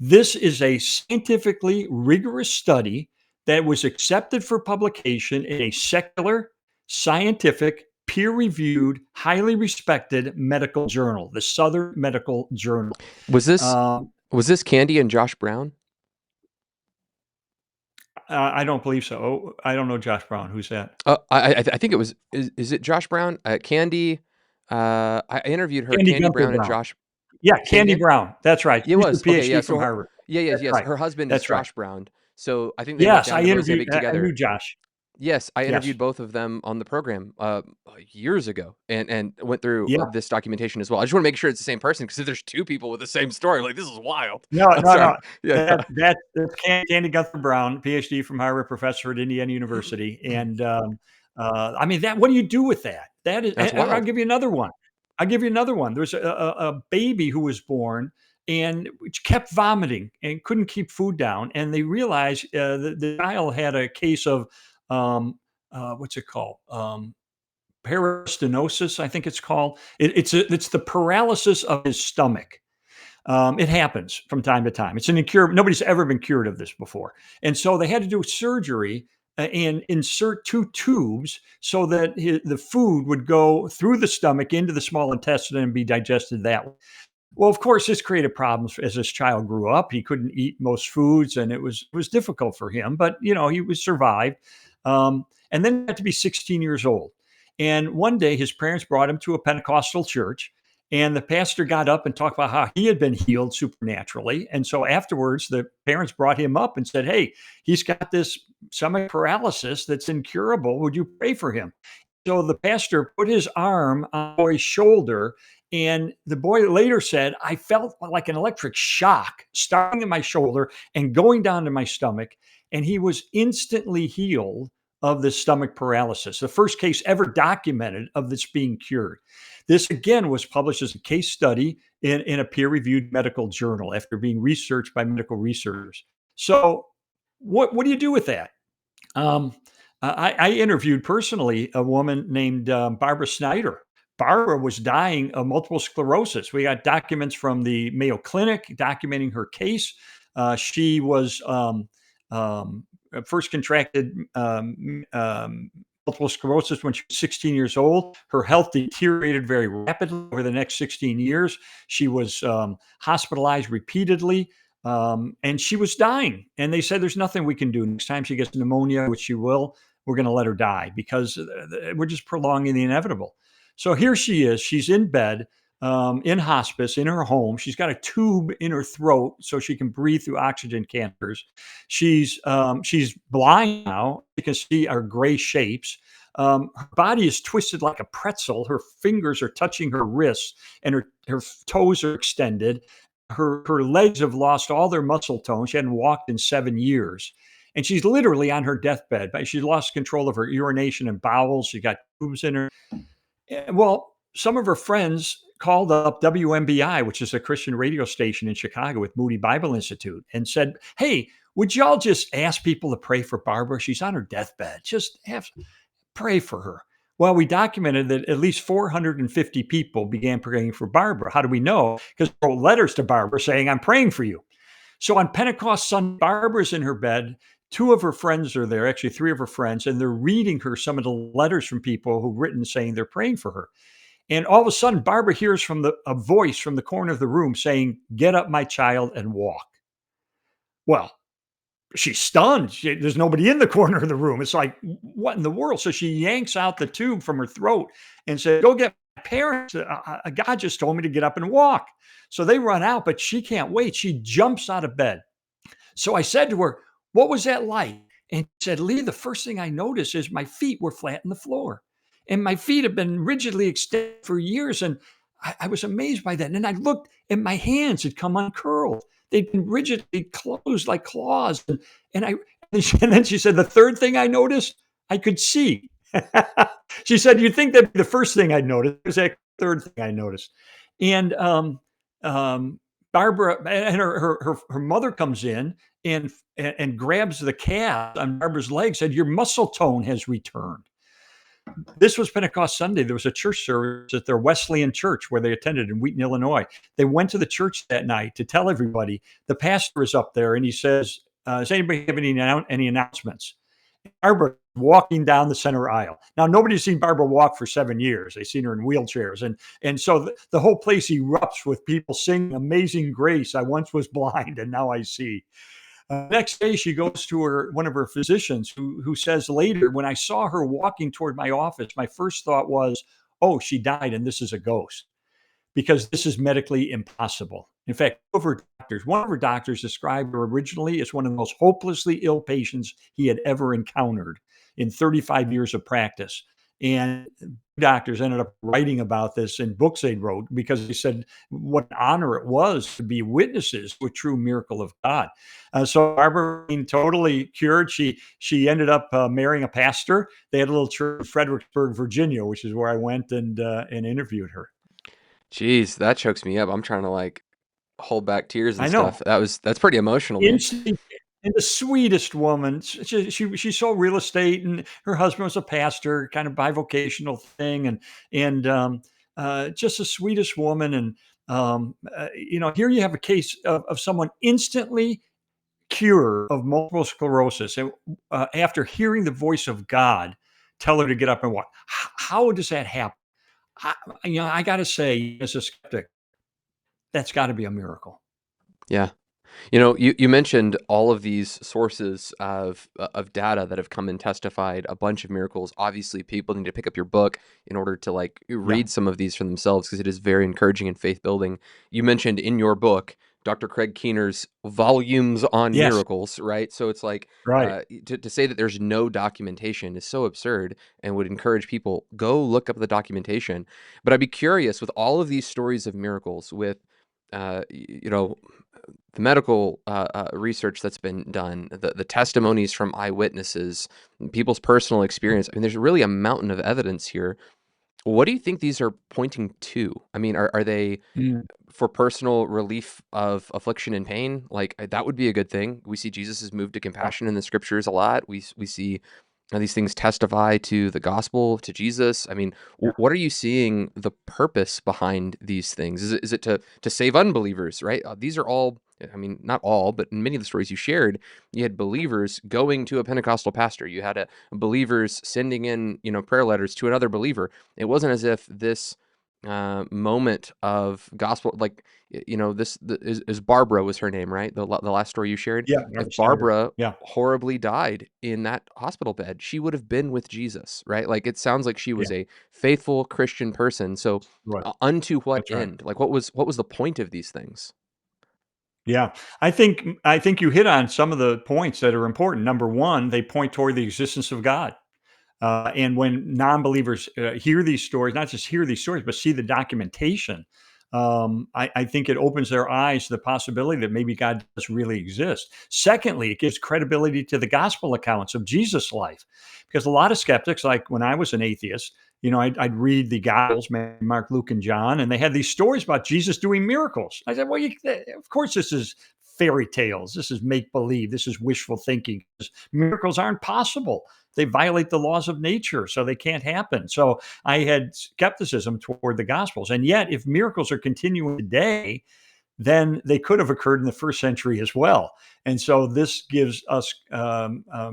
This is a scientifically rigorous study that was accepted for publication in a secular, scientific, peer-reviewed, highly respected medical journal, the Southern Medical Journal. Was this Um, was this Candy and Josh Brown? I don't believe so. Oh, I don't know Josh Brown. Who's that? I think it was. Is it Josh Brown? Candy. I interviewed her, Candy Candy Gunther Brown and Brown. Josh. Yeah, Say it Candy again. Brown. That's right. It She's the was okay. Yeah. PhD So from Harvard. yes, That's yes. right. Her husband is That's right. Josh Brown. So I think they went Yes, down I to interviewed. Mozambique I together. knew Josh. Yes, I Yes. interviewed both of them on the program years ago, and went through Yeah. this documentation as well. I just want to make sure it's the same person, because if there's two people with the same story, like, this is wild. No, I'm no, no. sorry. Yeah. That's Candy Gunther Brown, PhD from Harvard, professor at Indiana University, and I mean that. What do you do with that? That is. That's I'll wild. give you another one. I'll give you another one. There's a baby who was born and which kept vomiting and couldn't keep food down, and they realized the child had a case of what's it called? Parastenosis, I think it's called. It's the paralysis of his stomach. It happens from time to time. It's an incurable. Nobody's ever been cured of this before, and so they had to do surgery and insert two tubes so that the food would go through the stomach into the small intestine and be digested that way. Well, of course, this created problems as this child grew up. He couldn't eat most foods, and it was difficult for him. But he was survived, and then he got to be 16 years old. And one day, his parents brought him to a Pentecostal church, and the pastor got up and talked about how he had been healed supernaturally. And so afterwards, the parents brought him up and said, "Hey, he's got this stomach paralysis that's incurable. Would you pray for him?" So the pastor put his arm on the boy's shoulder, and the boy later said, "I felt like an electric shock starting in my shoulder and going down to my stomach." And he was instantly healed of this stomach paralysis, the first case ever documented of this being cured. This again was published as a case study in a peer reviewed medical journal after being researched by medical researchers. So, what do you do with that? Um, I interviewed personally a woman named Barbara Snyder, Barbara was dying of multiple sclerosis. We got documents from the Mayo Clinic documenting her case. She was um, first contracted multiple sclerosis when she was 16 years old. Her health deteriorated very rapidly over the next 16 years. She was hospitalized repeatedly. And she was dying. And they said, there's nothing we can do. Next time she gets pneumonia, which she will, we're going to let her die because we're just prolonging the inevitable. So here she is. She's in bed, in hospice, in her home. She's got a tube in her throat so she can breathe through oxygen canisters. She's blind now because she are gray shapes. Her body is twisted like a pretzel. Her fingers are touching her wrists, and her toes are extended. Her legs have lost all their muscle tone. She hadn't walked in 7 years. And she's literally on her deathbed. She lost control of her urination and bowels. She got tubes in her. Well, some of her friends called up WMBI, which is a Christian radio station in Chicago with Moody Bible Institute, and said, "Hey, would y'all just ask people to pray for Barbara? She's on her deathbed. Just pray for her." Well, we documented that at least 450 people began praying for Barbara. How do we know? Because they wrote letters to Barbara saying, "I'm praying for you." So on Pentecost Sunday, Barbara's in her bed. Two of her friends are there, actually three of her friends, and they're reading her some of the letters from people who've written saying they're praying for her. And all of a sudden, Barbara hears from a voice from the corner of the room saying, "Get up, my child, and walk." Well, she's stunned. There's nobody in the corner of the room. It's like, what in the world? So she yanks out the tube from her throat and said, "Go get my parents. God just told me to get up and walk." So they run out, but she can't wait. She jumps out of bed. So I said to her, "What was that like?" And she said, "Lee, the first thing I noticed is my feet were flat on the floor. And my feet have been rigidly extended for years. And I was amazed by that. And then I looked and my hands had come uncurled. They'd been rigidly closed like claws. And I and then she said, the third thing I noticed, I could see." She said, "You'd think that'd be the first thing I'd notice. It was that third thing I noticed." And um, Barbara and her mother comes in and grabs the calf on Barbara's leg, said, "Your muscle tone has returned." This was Pentecost Sunday. There was a church service at their Wesleyan church where they attended in Wheaton, Illinois. They went to the church that night to tell everybody. The pastor is up there and he says, "Does anybody have any announcements?" Barbara walking down the center aisle. Now, nobody's seen Barbara walk for 7 years. They've seen her in wheelchairs. And so the whole place erupts with people singing "Amazing Grace. I once was blind and now I see." Next day, she goes to one of her physicians who says later, "When I saw her walking toward my office, my first thought was, oh, she died and this is a ghost, because this is medically impossible." In fact, one of her doctors described her originally as one of the most hopelessly ill patients he had ever encountered in 35 years of practice. And doctors ended up writing about this in books they wrote because they said what an honor it was to be witnesses to a true miracle of God. So Barbara being totally cured, she ended up marrying a pastor. They had a little church in Fredericksburg, Virginia, which is where I went and interviewed her. Jeez, that chokes me up. I'm trying to like hold back tears and I stuff. know. That's pretty emotional, man. Instinct and the sweetest woman. She sold real estate, and her husband was a pastor, kind of bivocational thing, and just the sweetest woman. And here you have a case of someone instantly cured of multiple sclerosis, and after hearing the voice of God tell her to get up and walk. How does that happen? I got to say, as a skeptic, that's got to be a miracle. Yeah. You mentioned all of these sources of data that have come and testified a bunch of miracles. Obviously, people need to pick up your book in order to like Yeah. read some of these for themselves because it is very encouraging and faith building. You mentioned in your book Dr. Craig Keener's volumes on Yes. miracles, right? So it's like Right. to say that there's no documentation is so absurd and would encourage people go look up the documentation. But I'd be curious with all of these stories of miracles with the medical research that's been done, the testimonies from eyewitnesses, people's personal experience. I mean, there's really a mountain of evidence here. What do you think these are pointing to? I mean, are they Mm. for personal relief of affliction and pain? Like that would be a good thing. We see Jesus is moved to Yeah. compassion in the scriptures a lot. We see these things testify to the gospel, to Jesus? I mean, Yeah. what are you seeing the purpose behind these things? Is it to save unbelievers, right? These are all, I mean, not all, but in many of the stories you shared, you had believers going to a Pentecostal pastor. You had believers sending in, prayer letters to another believer. It wasn't as if this moment of gospel, like, is Barbara was her name, right? The last story you shared. Yeah. If Robert Snyder. Barbara Yeah. horribly died in that hospital bed, she would have been with Jesus, right? Like, it sounds like she Yeah. was a faithful Christian person. So, Right. unto what That's right. end? Like, what was the point of these things? Yeah. I think you hit on some of the points that are important. Number one, they point toward the existence of God. And when non-believers hear these stories, not just hear these stories, but see the documentation, I think it opens their eyes to the possibility that maybe God does really exist. Secondly, it gives credibility to the gospel accounts of Jesus' life, because a lot of skeptics, like when I was an atheist, I'd read the Gospels, Mark, Luke, and John, and they had these stories about Jesus doing miracles. I said, well, of course, this is fairy tales. This is make believe. This is wishful thinking. Miracles aren't possible. They violate the laws of nature, so they can't happen. So I had skepticism toward the Gospels. And yet, if miracles are continuing today, then they could have occurred in the first century as well. And so this gives us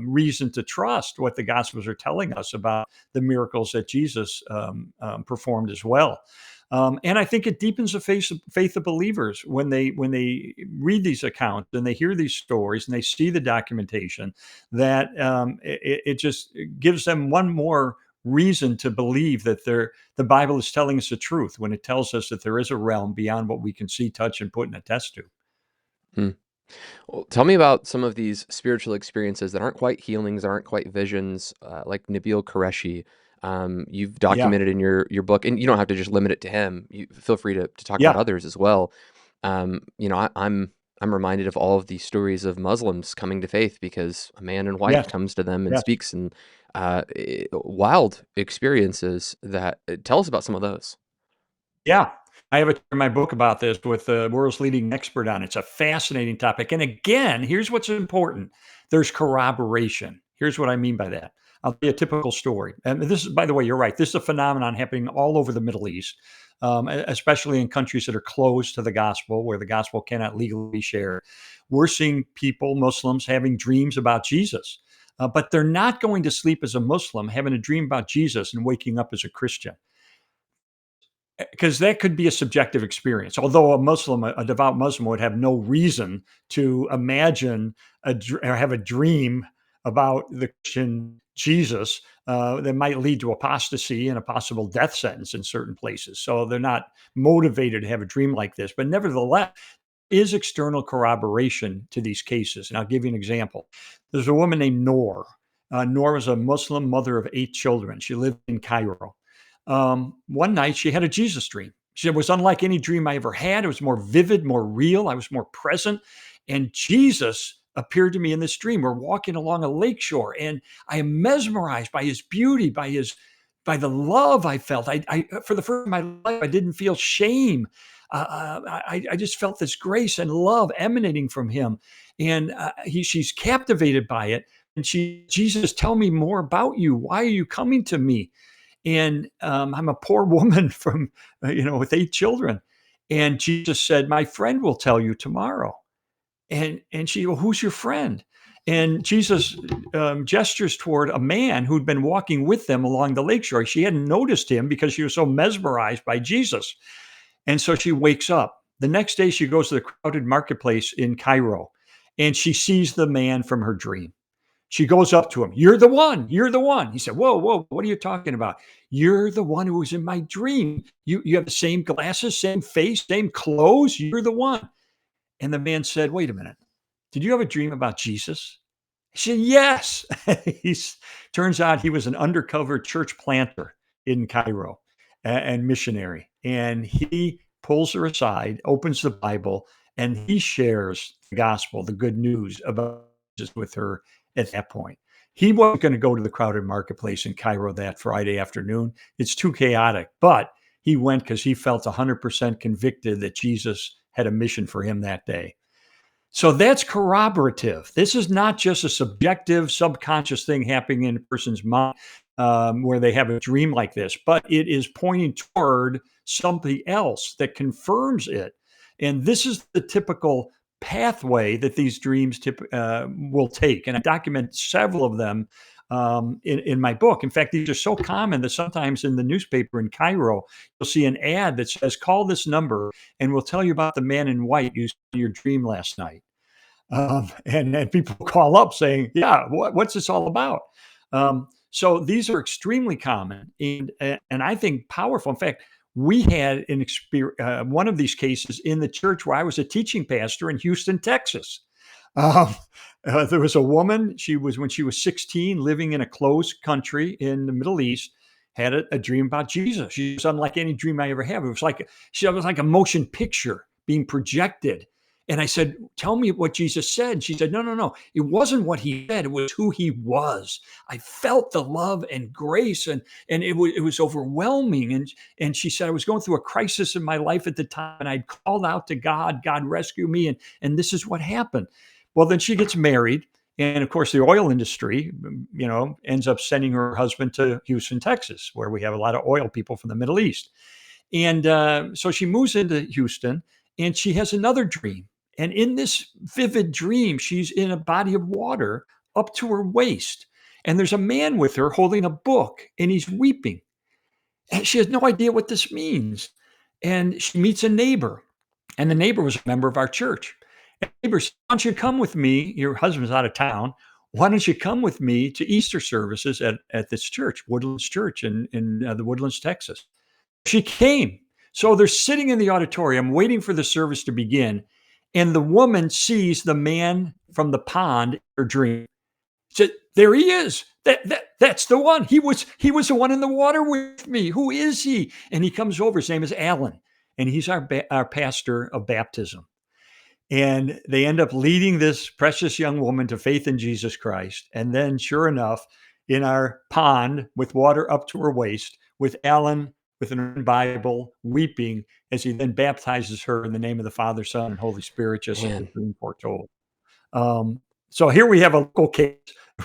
reason to trust what the Gospels are telling us about the miracles that Jesus performed as well. And I think it deepens the faith of believers when they read these accounts and they hear these stories and they see the documentation, that it just gives them one more reason to believe that the Bible is telling us the truth when it tells us that there is a realm beyond what we can see, touch, and put in a test tube. Hmm. Well, tell me about some of these spiritual experiences that aren't quite healings, aren't quite visions, like Nabil Qureshi. You've Yeah, documented in your book, and you don't have to just limit it to him. You feel free to talk about yeah, others as well. I'm reminded of all of these stories of Muslims coming to faith because a man in white yes, comes to them and yes. speaks, and wild experiences. That tell us about some of those. Yeah. I have in my book about this with the world's leading expert on it. It's a fascinating topic. And again, here's what's important. There's corroboration. Here's what I mean by that. I'll be a typical story. And this is, by the way, you're right. This is a phenomenon happening all over the Middle East, especially in countries that are closed to the gospel, where the gospel cannot legally be shared. We're seeing people, Muslims, having dreams about Jesus, but they're not going to sleep as a Muslim, having a dream about Jesus and waking up as a Christian, because that could be a subjective experience. Although a devout Muslim, would have no reason to imagine or have a dream about the Christian Jesus that might lead to apostasy and a possible death sentence in certain places. So they're not motivated to have a dream like this. But nevertheless, is external corroboration to these cases. And I'll give you an example. There's a woman named Noor. Noor was a Muslim mother of 8 children. She lived in Cairo. One night she had a Jesus dream. She said, it was unlike any dream I ever had. It was more vivid, more real. I was more present. And Jesus appeared to me in this dream. We're walking along a lakeshore, and I am mesmerized by his beauty, by the love I felt. I for the first time in my life, I didn't feel shame. I just felt this grace and love emanating from him, and she's captivated by it. And Jesus, tell me more about you. Why are you coming to me? And I'm a poor woman from, with 8 children. And Jesus said, my friend will tell you tomorrow. And she, well, who's your friend? And Jesus gestures toward a man who'd been walking with them along the lakeshore. She hadn't noticed him because she was so mesmerized by Jesus. And so she wakes up. The next day, she goes to the crowded marketplace in Cairo, and she sees the man from her dream. She goes up to him. You're the one. You're the one. He said, whoa, whoa, what are you talking about? You're the one who was in my dream. You have the same glasses, same face, same clothes. You're the one. And the man said, wait a minute. Did you have a dream about Jesus? She said, yes. He's turns out he was an undercover church planter in Cairo and missionary. And he pulls her aside, opens the Bible, and he shares the gospel, the good news about Jesus with her at that point. He wasn't going to go to the crowded marketplace in Cairo that Friday afternoon. It's too chaotic. But he went because he felt 100% convicted that Jesus had a mission for him that day. So that's corroborative. This is not just a subjective, subconscious thing happening in a person's mind where they have a dream like this, but it is pointing toward something else that confirms it. And this is the typical pathway that these dreams will take. And I document several of them in my book. In fact, these are so common that sometimes in the newspaper in Cairo, you'll see an ad that says, call this number and we'll tell you about the man in white you saw in your dream last night. And people call up saying, "Yeah, what's this all about?" So these are extremely common and I think powerful. In fact, we had an one of these cases in the church where I was a teaching pastor in Houston, Texas. Um, there was a woman. She was when she was 16, living in a closed country in the Middle East. Had a dream about Jesus. She was unlike any dream I ever had. It was like a motion picture being projected. And I said, "Tell me what Jesus said." She said, "No, no, no. It wasn't what he said. It was who he was. I felt the love and grace, and it was overwhelming." And she said, "I was going through a crisis in my life at the time, and I'd called out to God. God rescue me, and this is what happened." Well, then she gets married, and of course, the oil industry, ends up sending her husband to Houston, Texas, where we have a lot of oil people from the Middle East. And so she moves into Houston, and she has another dream. And in this vivid dream, she's in a body of water up to her waist. And there's a man with her holding a book, and he's weeping. And she has no idea what this means. And she meets a neighbor, and the neighbor was a member of our church. And the neighbor said, "Why don't you come with me? Your husband's out of town. Why don't you come with me to Easter services at this church, Woodlands Church in the Woodlands, Texas?" She came. So they're sitting in the auditorium waiting for the service to begin. And the woman sees the man from the pond in her dream. Said, "There he is. That's the one. He was the one in the water with me. Who is he?" And he comes over. His name is Alan, and he's our pastor of baptism. And they end up leading this precious young woman to faith in Jesus Christ. And then, sure enough, in our pond with water up to her waist, with Alan with an Bible weeping as he then baptizes her in the name of the Father, Son, and Holy Spirit, just as the Man, dream foretold. So here we have a local case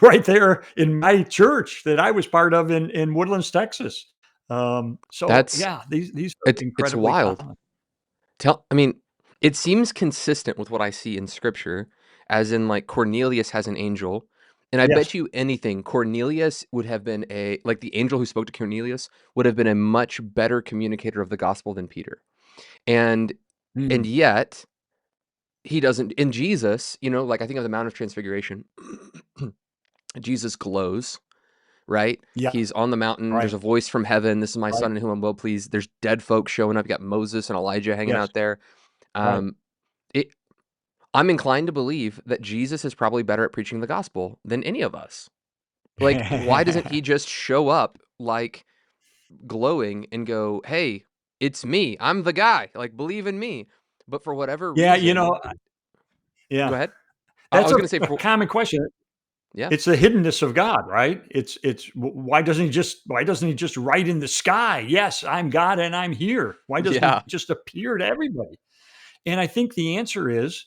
right there in my church that I was part of in Woodlands, Texas. So that's yeah, these are it's incredibly wild. common. I mean, it seems consistent with what I see in scripture, as in like Cornelius has an angel, and I Yes. bet you anything, Cornelius would have been like the angel who spoke to Cornelius would have been a much better communicator of the gospel than Peter. And Mm. yet he doesn't in Jesus, like I think of the Mount of Transfiguration, Jesus glows, right? Yeah. He's on the mountain. There's Right. a voice from heaven. This is my Right. son in whom I'm well pleased. There's dead folks showing up. You got Moses and Elijah hanging Yes. out there. Right. Um, it, I'm inclined to believe that Jesus is probably better at preaching the gospel than any of us. Like, why doesn't he just show up like glowing and go, "Hey, it's me. I'm the guy. Like, believe in me." But for whatever Yeah, reason, go yeah. ahead. I That's was a going to say, common question. yeah, It's the hiddenness of God, right? Why doesn't he just write in the sky, "Yes, I'm God and I'm here." Why doesn't he yeah, just appear to everybody? And I think the answer is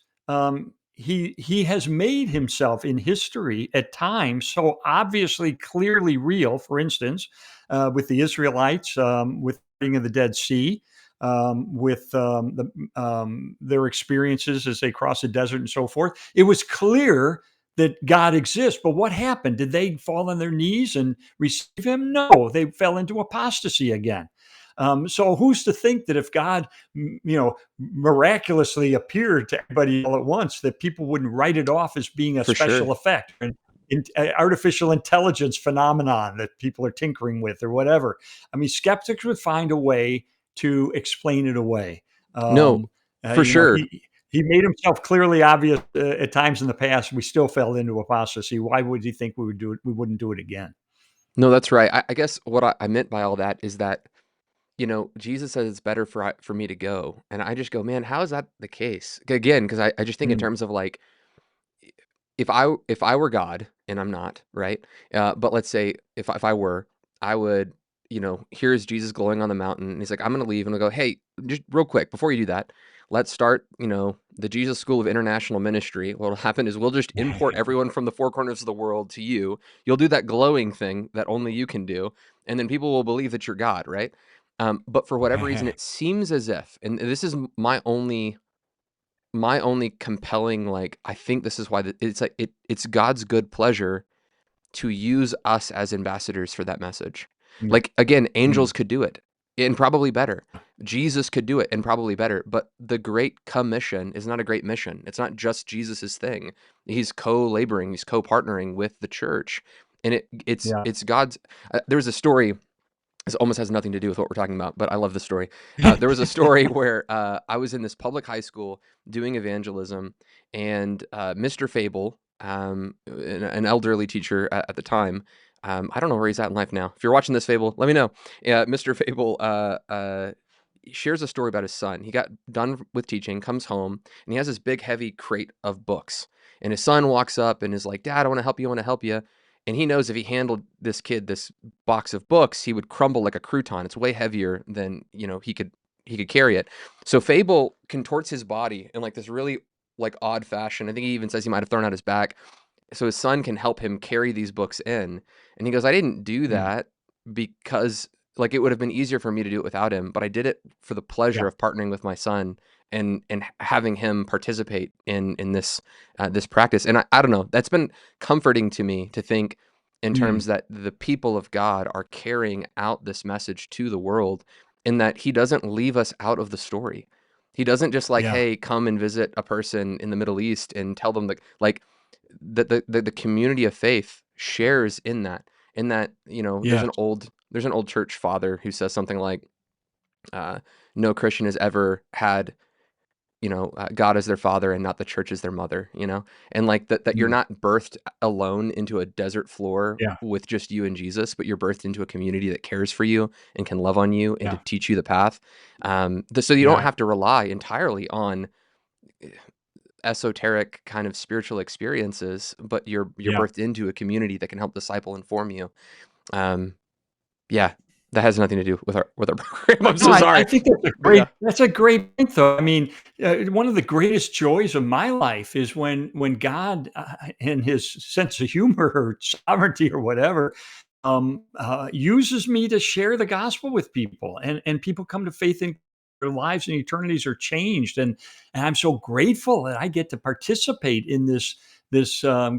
he has made himself in history at times so obviously clearly real. For instance, with the Israelites, with the of the Dead Sea, with their experiences as they cross the desert and so forth. It was clear that God exists. But what happened? Did they fall on their knees and receive him? No, they fell into apostasy again. So who's to think that if God, miraculously appeared to everybody all at once, that people wouldn't write it off as being a for special sure. effect, an artificial intelligence phenomenon that people are tinkering with or whatever. I mean, skeptics would find a way to explain it away. No, Um, for sure. he made himself clearly obvious at times in the past. We still fell into apostasy. Why would he think we would do it? We wouldn't do it again. No, that's right. I guess what I meant by all that is that Jesus says it's better for me to go, and I just go, man, how is that the case? Again, because I just think in Mm, terms of like, if I were God, and I'm not, right? But let's say if I were, I would, here's Jesus glowing on the mountain, and he's like, I'm gonna leave, and I go, hey, just real quick before you do that, let's start, the Jesus School of International Ministry. What'll happen is we'll just import everyone from the four corners of the world to you. You'll do that glowing thing that only you can do, and then people will believe that you're God, right? But for whatever reason, it seems as if, and this is my only compelling, like, I think this is why it's like it's God's good pleasure to use us as ambassadors for that message. Mm, Like, again, angels mm, could do it and probably better. Jesus could do it and probably better, but the Great Commission is not a great mission. It's not just Jesus's thing. He's co-laboring, he's co-partnering with the church. And it's yeah. it's God's. There's a story. This almost has nothing to do with what we're talking about, but I love the story. There was a story where I was in this public high school doing evangelism, and Mr. Fable, an elderly teacher at the time, I don't know where he's at in life now. If you're watching this, Fable, let me know. Yeah, Mr. Fable shares a story about his son. He got done with teaching, comes home, and he has this big, heavy crate of books. And his son walks up and is like, "Dad, I want to help you. I want to help you." And he knows if he handled this kid this box of books, he would crumble like a crouton. It's way heavier than, he could carry it. So Fable contorts his body in like this really like odd fashion. I think he even says he might have thrown out his back so his son can help him carry these books in. And he goes, "I didn't do Mm, that because like it would have been easier for me to do it without him, but I did it for the pleasure yeah. of partnering with my son and having him participate in this practice." And I don't know, that's been comforting to me to think in Mm, terms that the people of God are carrying out this message to the world, and that he doesn't leave us out of the story. He doesn't just like, yeah. "Hey, come and visit a person in the Middle East and tell them that," like, the community of faith shares in that, there's Yes. an old church father who says something like, uh, no Christian has ever had, God as their father and not the church as their mother, and like that you're Mm, not birthed alone into a desert floor yeah. with just you and Jesus, but you're birthed into a community that cares for you and can love on you and to Yeah. teach you the path. So you don't Yeah. have to rely entirely on esoteric kind of spiritual experiences, but you're Yeah. birthed into a community that can help disciple and form you. Um, yeah, that has nothing to do with our program. I'm No, so I sorry, think but yeah, that's a great point, though. I mean, one of the greatest joys of my life is when God, in His sense of humor or sovereignty or whatever, uses me to share the gospel with people, and people come to faith in their lives and eternities are changed, and I'm so grateful that I get to participate in this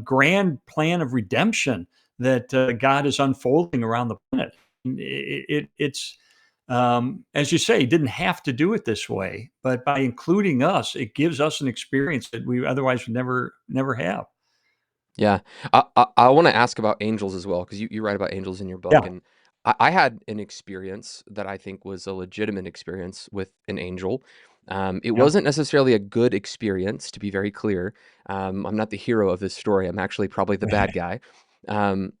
grand plan of redemption that God is unfolding around the planet. It's as you say, didn't have to do it this way, but by including us, it gives us an experience that we otherwise would never have. yeah. I want to ask about angels as well, because you write about angels in your book, Yeah, and I had an experience that I think was a legitimate experience with an angel. It yeah, wasn't necessarily a good experience, to be very clear. I'm not the hero of this story. I'm actually probably the bad guy. And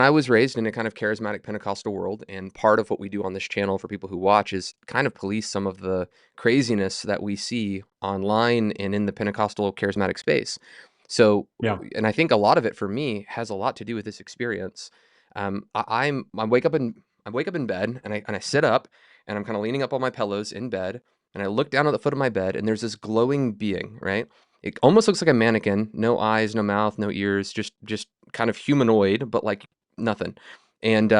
I was raised in a kind of charismatic Pentecostal world, and part of what we do on this channel for people who watch is kind of police some of the craziness that we see online and in the Pentecostal charismatic space. So, yeah. and I think a lot of it for me has a lot to do with this experience. I wake up in bed, and I sit up, and I'm kind of leaning up on my pillows in bed, and I look down at the foot of my bed, and there's this glowing being, right? It almost looks like a mannequin, no eyes, no mouth, no ears, just kind of humanoid, but like nothing. And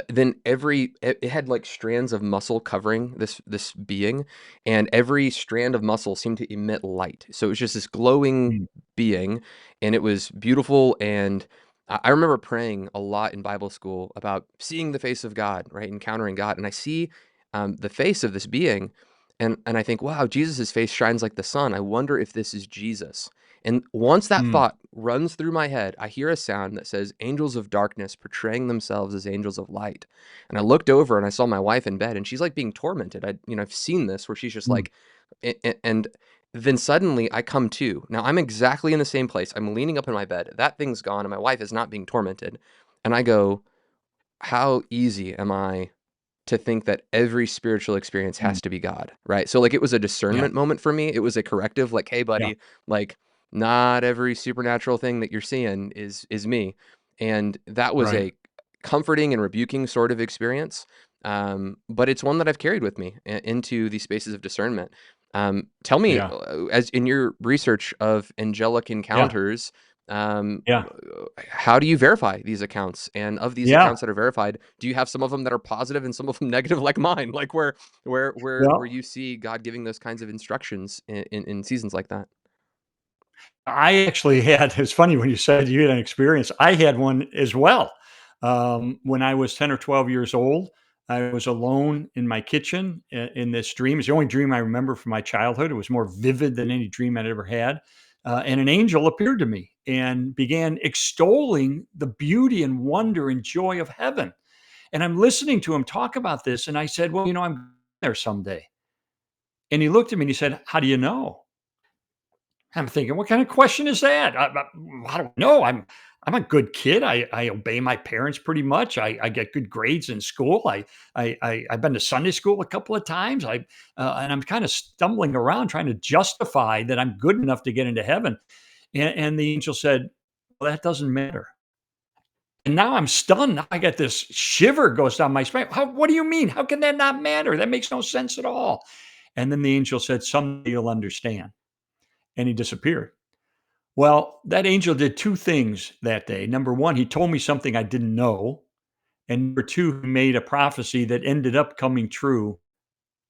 then it had like strands of muscle covering this being, and every strand of muscle seemed to emit light. So it was just this glowing Mm, being, and it was beautiful. And I remember praying a lot in Bible school about seeing the face of God, right, encountering God. And I see the face of this being, and I think, wow, Jesus's face shines like the sun. I wonder if this is Jesus. And once that mm, thought runs through my head, I hear a sound that says, "Angels of darkness portraying themselves as angels of light." And I looked over and I saw my wife in bed, and she's like being tormented. I've seen this where she's just mm, like, and then suddenly I come to. Now I'm exactly in the same place. I'm leaning up in my bed. That thing's gone, and my wife is not being tormented. And I go, how easy am I to think that every spiritual experience mm. has to be God, right? So like it was a Yeah, discernment moment for me. It was a corrective, like, "Hey yeah, buddy, like not every supernatural thing that you're seeing is me." And that was right. a comforting and rebuking sort of experience. But it's one that I've carried with me into these spaces of discernment. Tell me, Yeah. as in your research of angelic Yeah. encounters, um, Yeah. how do you verify these accounts? And of these Yeah. accounts that are verified, do you have some of them that are positive and some of them negative, like mine? Like where Well, you see God giving those kinds of instructions in seasons like that? I actually had it's funny when you said you had an experience. I had one as well. When I was 10 or 12 years old, I was alone in my kitchen in this dream. It's the only dream I remember from my childhood. It was more vivid than any dream I'd ever had. And an angel appeared to me and began extolling the beauty and wonder and joy of heaven. And I'm listening to him talk about this. And I said, well, I'm there someday. And he looked at me and he said, how do you know? I'm thinking, what kind of question is that? I don't know. I'm a good kid. I obey my parents pretty much. I get good grades in school. I've been to Sunday school a couple of times. And I'm kind of stumbling around trying to justify that I'm good enough to get into heaven. And the angel said, well, that doesn't matter. And now I'm stunned. Now I got this shiver goes down my spine. What do you mean? How can that not matter? That makes no sense at all. And then the angel said, someday you'll understand. And he disappeared. Well, that angel did 2 things that day. Number 1, he told me something I didn't know, and number 2, he made a prophecy that ended up coming true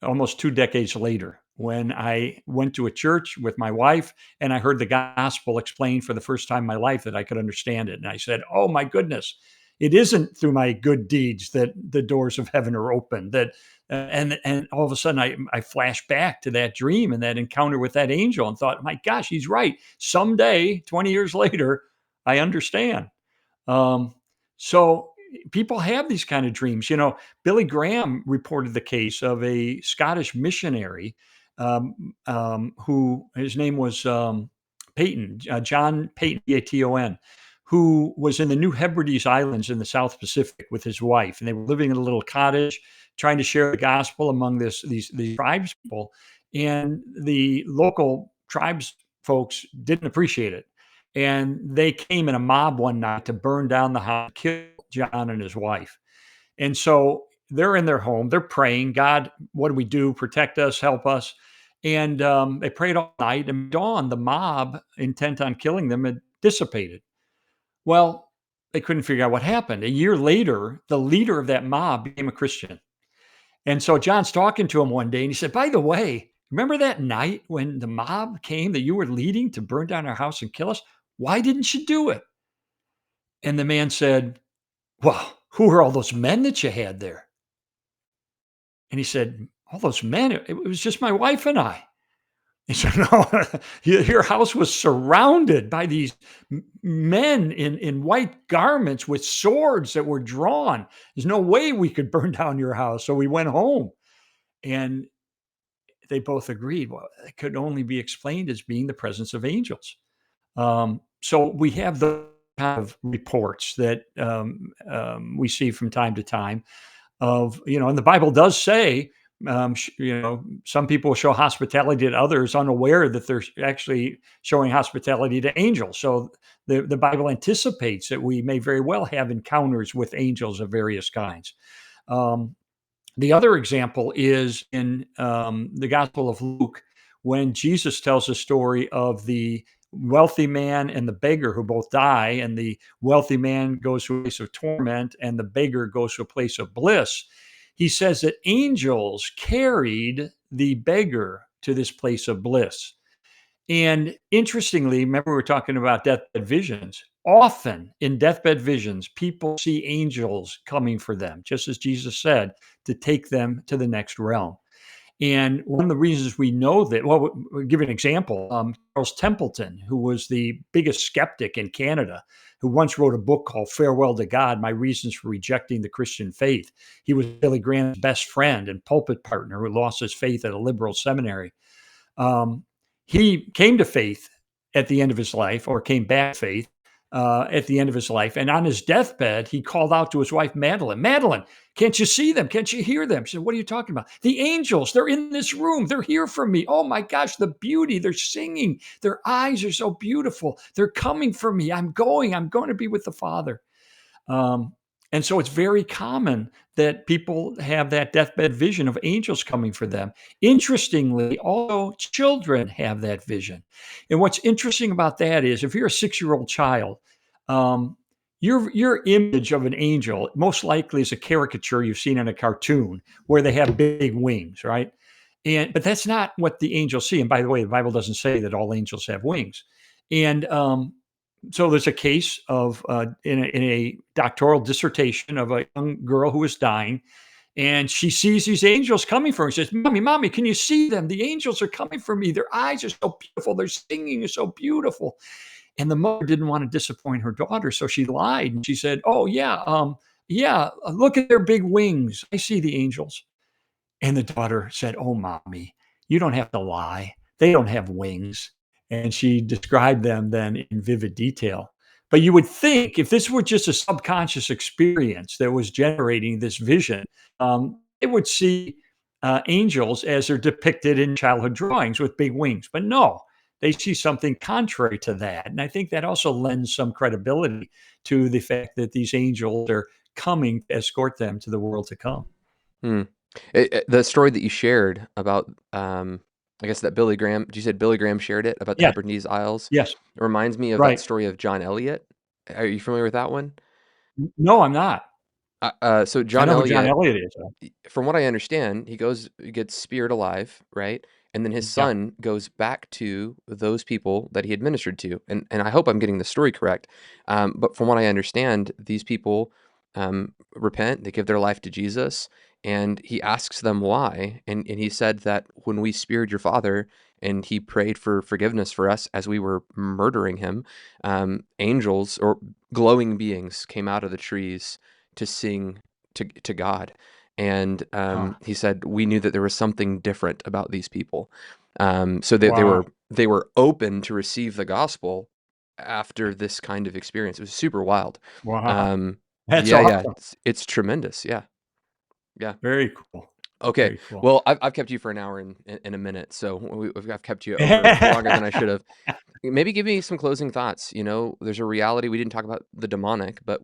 almost 2 decades later when I went to a church with my wife and I heard the gospel explained for the first time in my life that I could understand it. And I said, "Oh my goodness, it isn't through my good deeds that the doors of heaven are open." And all of a sudden I flashed back to that dream and that encounter with that angel and thought, "My gosh, he's right. Someday, 20 years later, I understand." Um, so people have these kind of dreams. Billy Graham reported the case of a Scottish missionary who his name was Peyton, John Peyton, Paton, who was in the New Hebrides Islands in the South Pacific with his wife, and they were living in a little cottage, trying to share the gospel among these tribes people, and the local tribes folks didn't appreciate it, and they came in a mob one night to burn down the house, kill John and his wife. And so they're in their home, they're praying, God, what do we do? Protect us, help us. And they prayed all night. And dawn, the mob intent on killing them had dissipated. Well, they couldn't figure out what happened. A year later, the leader of that mob became a Christian. And so John's talking to him one day and he said, by the way, remember that night when the mob came that you were leading to burn down our house and kill us? Why didn't you do it? And the man said, well, who are all those men that you had there? And he said, all those men, it was just my wife and I. He said, no, your house was surrounded by these men in white garments with swords that were drawn. There's no way we could burn down your house. So we went home. And they both agreed, well, it could only be explained as being the presence of angels. So we have the kind of reports that we see from time to time and the Bible does say, some people show hospitality to others unaware that they're actually showing hospitality to angels. So the Bible anticipates that we may very well have encounters with angels of various kinds. Um, the other example is in the Gospel of Luke when Jesus tells the story of the wealthy man and the beggar who both die, and the wealthy man goes to a place of torment, and the beggar goes to a place of bliss. He says that angels carried the beggar to this place of bliss. And interestingly, remember we were talking about deathbed visions. Often in deathbed visions, people see angels coming for them, just as Jesus said, to take them to the next realm. And one of the reasons we know that, well, we'll give you an example. Charles Templeton, who was the biggest skeptic in Canada, who once wrote a book called Farewell to God, My Reasons for Rejecting the Christian Faith. He was Billy Graham's best friend and pulpit partner who lost his faith at a liberal seminary. Um, he came to faith at the end of his life, or came back to faith at the end of his life. And on his deathbed, he called out to his wife, Madeline, Madeline, can't you see them? Can't you hear them? She said, what are you talking about? The angels, they're in this room. They're here for me. Oh my gosh, the beauty. They're singing. Their eyes are so beautiful. They're coming for me. I'm going to be with the Father. Um, And so it's very common that people have that deathbed vision of angels coming for them. Interestingly, also children have that vision. And what's interesting about that is if you're a 6-year-old child, um, your image of an angel most likely is a caricature you've seen in a cartoon where they have big wings, right? And but that's not what the angels see. And by the way, the Bible doesn't say that all angels have wings. And so there's a case of in a doctoral dissertation of a young girl who is dying, and she sees these angels coming for her. She says, "Mommy, mommy, can you see them? The angels are coming for me. Their eyes are so beautiful. Their singing is so beautiful." And the mother didn't want to disappoint her daughter, so she lied and she said, "Oh yeah, yeah, look at their big wings. I see the angels." And the daughter said, "Oh, mommy, you don't have to lie. They don't have wings." And she described them then in vivid detail. But you would think if this were just a subconscious experience that was generating this vision, it would see angels as they're depicted in childhood drawings with big wings. But no, they see something contrary to that. And I think that also lends some credibility to the fact that these angels are coming to escort them to the world to come. Hmm. The story that you shared about, I guess that Billy Graham, you said Billy Graham shared it about the Yes, Hebrides Isles? yes, It reminds me of that right. story of John Eliot. Are you familiar with that one? No, I'm not. So I John know who John Eliot, Elliott is, though. from what I understand, he gets speared alive, right? And then his Yeah, son goes back to those people that he had ministered to. And I hope I'm getting the story correct. But from what I understand, these people repent, they give their life to Jesus, and he asks them why. And he said that when we speared your father and he prayed for forgiveness for us as we were murdering him, angels or glowing beings came out of the trees to sing to God. And huh. he said we knew that there was something different about these people. So Wow, they were open to receive the gospel after this kind of experience. It was super wild. wow. Um, That's yeah, yeah, awesome. it's tremendous. Yeah, yeah. Very cool, Okay. very cool. Well, I've kept you for an hour and a minute, so I've kept you over longer than I should have. Maybe give me some closing thoughts. There's a reality. We didn't talk about the demonic, but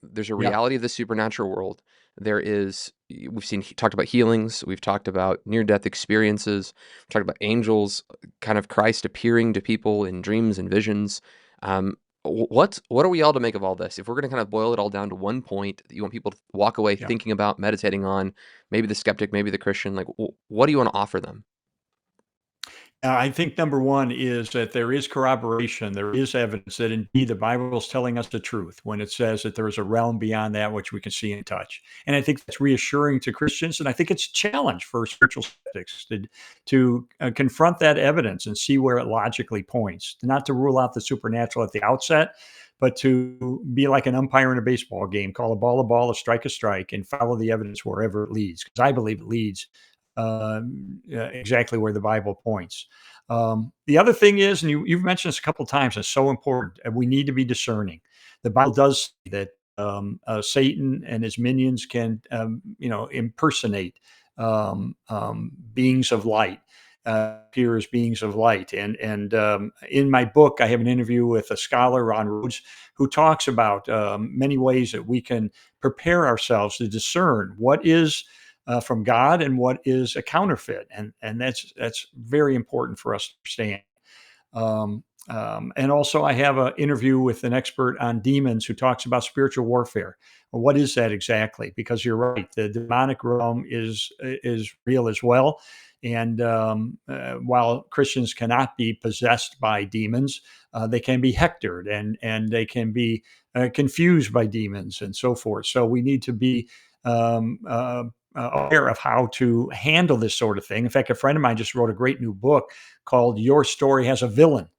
there's a Yeah, reality of the supernatural world. We've talked about healings. We've talked about near-death experiences. We've talked about angels, kind of Christ appearing to people in dreams and visions. What are we all to make of all this? If we're going to kind of boil it all down to one point that you want people to walk away yeah. thinking about, meditating on, maybe the skeptic, maybe the Christian, like what do you want to offer them? I think number one is that there is corroboration. There is evidence that indeed the Bible is telling us the truth when it says that there is a realm beyond that which we can see and touch. And I think that's reassuring to Christians. And I think it's a challenge for spiritual skeptics to confront that evidence and see where it logically points, not to rule out the supernatural at the outset, but to be like an umpire in a baseball game, call a ball, a strike, and follow the evidence wherever it leads. Because I believe it leads exactly where the Bible points. The other thing is, and you've mentioned this a couple of times, it's so important. We need to be discerning. The Bible does say that Satan and his minions can, impersonate beings of light, appear as beings of light. And in my book, I have an interview with a scholar, Ron Rhodes, who talks about many ways that we can prepare ourselves to discern what is from God and what is a counterfeit, and that's very important for us to understand. And also, I have an interview with an expert on demons who talks about spiritual warfare. Well, what is that exactly? Because you're right, the demonic realm is real as well. And while Christians cannot be possessed by demons, they can be hectored and they can be confused by demons and so forth. So we need to be um, uh, aware of how to handle this sort of thing. In fact, a friend of mine just wrote a great new book called Your Story Has a Villain.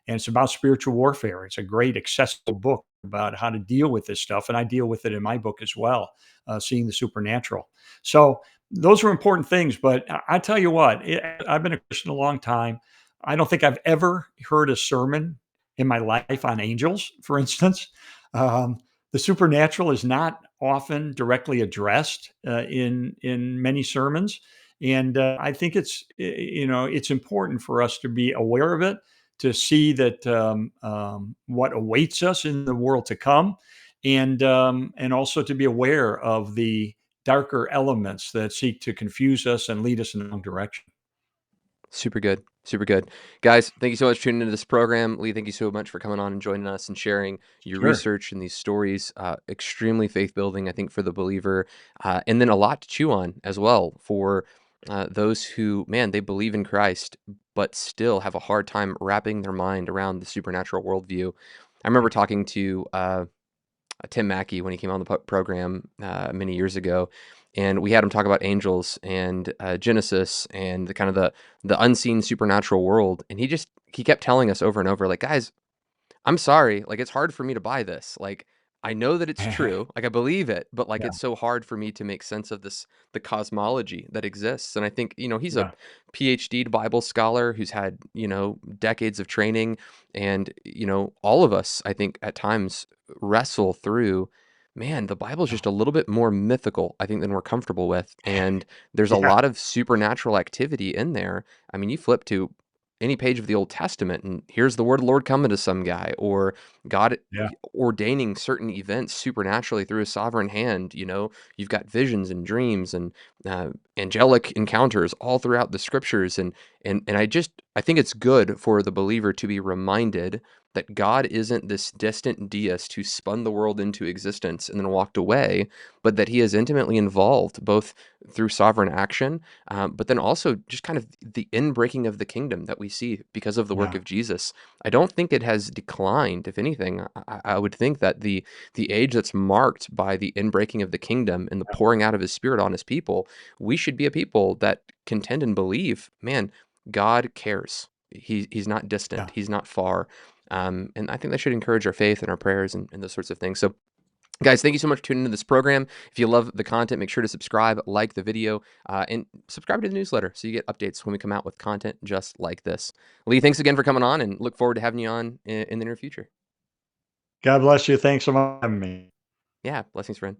And it's about spiritual warfare. It's a great, accessible book about how to deal with this stuff. And I deal with it in my book as well, Seeing the Supernatural. So those are important things. But I tell you what, I've been a Christian a long time. I don't think I've ever heard a sermon in my life on angels, for instance. Um, the supernatural is not often directly addressed in many sermons, and I think it's important for us to be aware of it, to see that what awaits us in the world to come, and also to be aware of the darker elements that seek to confuse us and lead us in the wrong direction. Super good. Super good. Guys, thank you so much for tuning into this program. Lee, thank you so much for coming on and joining us and sharing your Sure. research and these stories. Extremely faith building, I think, for the believer. And then a lot to chew on as well for those who, man, they believe in Christ, but still have a hard time wrapping their mind around the supernatural worldview. I remember talking to Tim Mackey when he came on the program many years ago, and we had him talk about angels and Genesis and the kind of the unseen supernatural world, and he kept telling us over and over, like, guys, I'm sorry, like, it's hard for me to buy this. Like, I know that it's true, like, I believe it, but like, Yeah. it's so hard for me to make sense of the cosmology that exists. And I think, he's a Yeah. PhD Bible scholar who's had, decades of training. And, all of us, I think, at times wrestle through, man, the Bible's Yeah. just a little bit more mythical, I think, than we're comfortable with. And there's a Yeah. lot of supernatural activity in there. I mean, you flip to any page of the Old Testament, and here's the word of the Lord coming to some guy, or God Yeah. ordaining certain events supernaturally through his sovereign hand. You've got visions and dreams and angelic encounters all throughout the scriptures. And I think it's good for the believer to be reminded that God isn't this distant deist who spun the world into existence and then walked away, but that he is intimately involved both through sovereign action, but then also just kind of the inbreaking of the kingdom that we see because of the work Yeah. of Jesus. I don't think it has declined. If anything, I would think that the age that's marked by the inbreaking of the kingdom and the pouring out of his spirit on his people, we should be a people that contend and believe, man, God cares. He's not distant. Yeah. He's not far. And I think that should encourage our faith and our prayers and those sorts of things. So, guys, thank you so much for tuning into this program. If you love the content, make sure to subscribe, like the video, and subscribe to the newsletter so you get updates when we come out with content just like this. Lee, thanks again for coming on, and look forward to having you on in the near future. God bless you. Thanks so much for having me. Yeah, blessings, friend.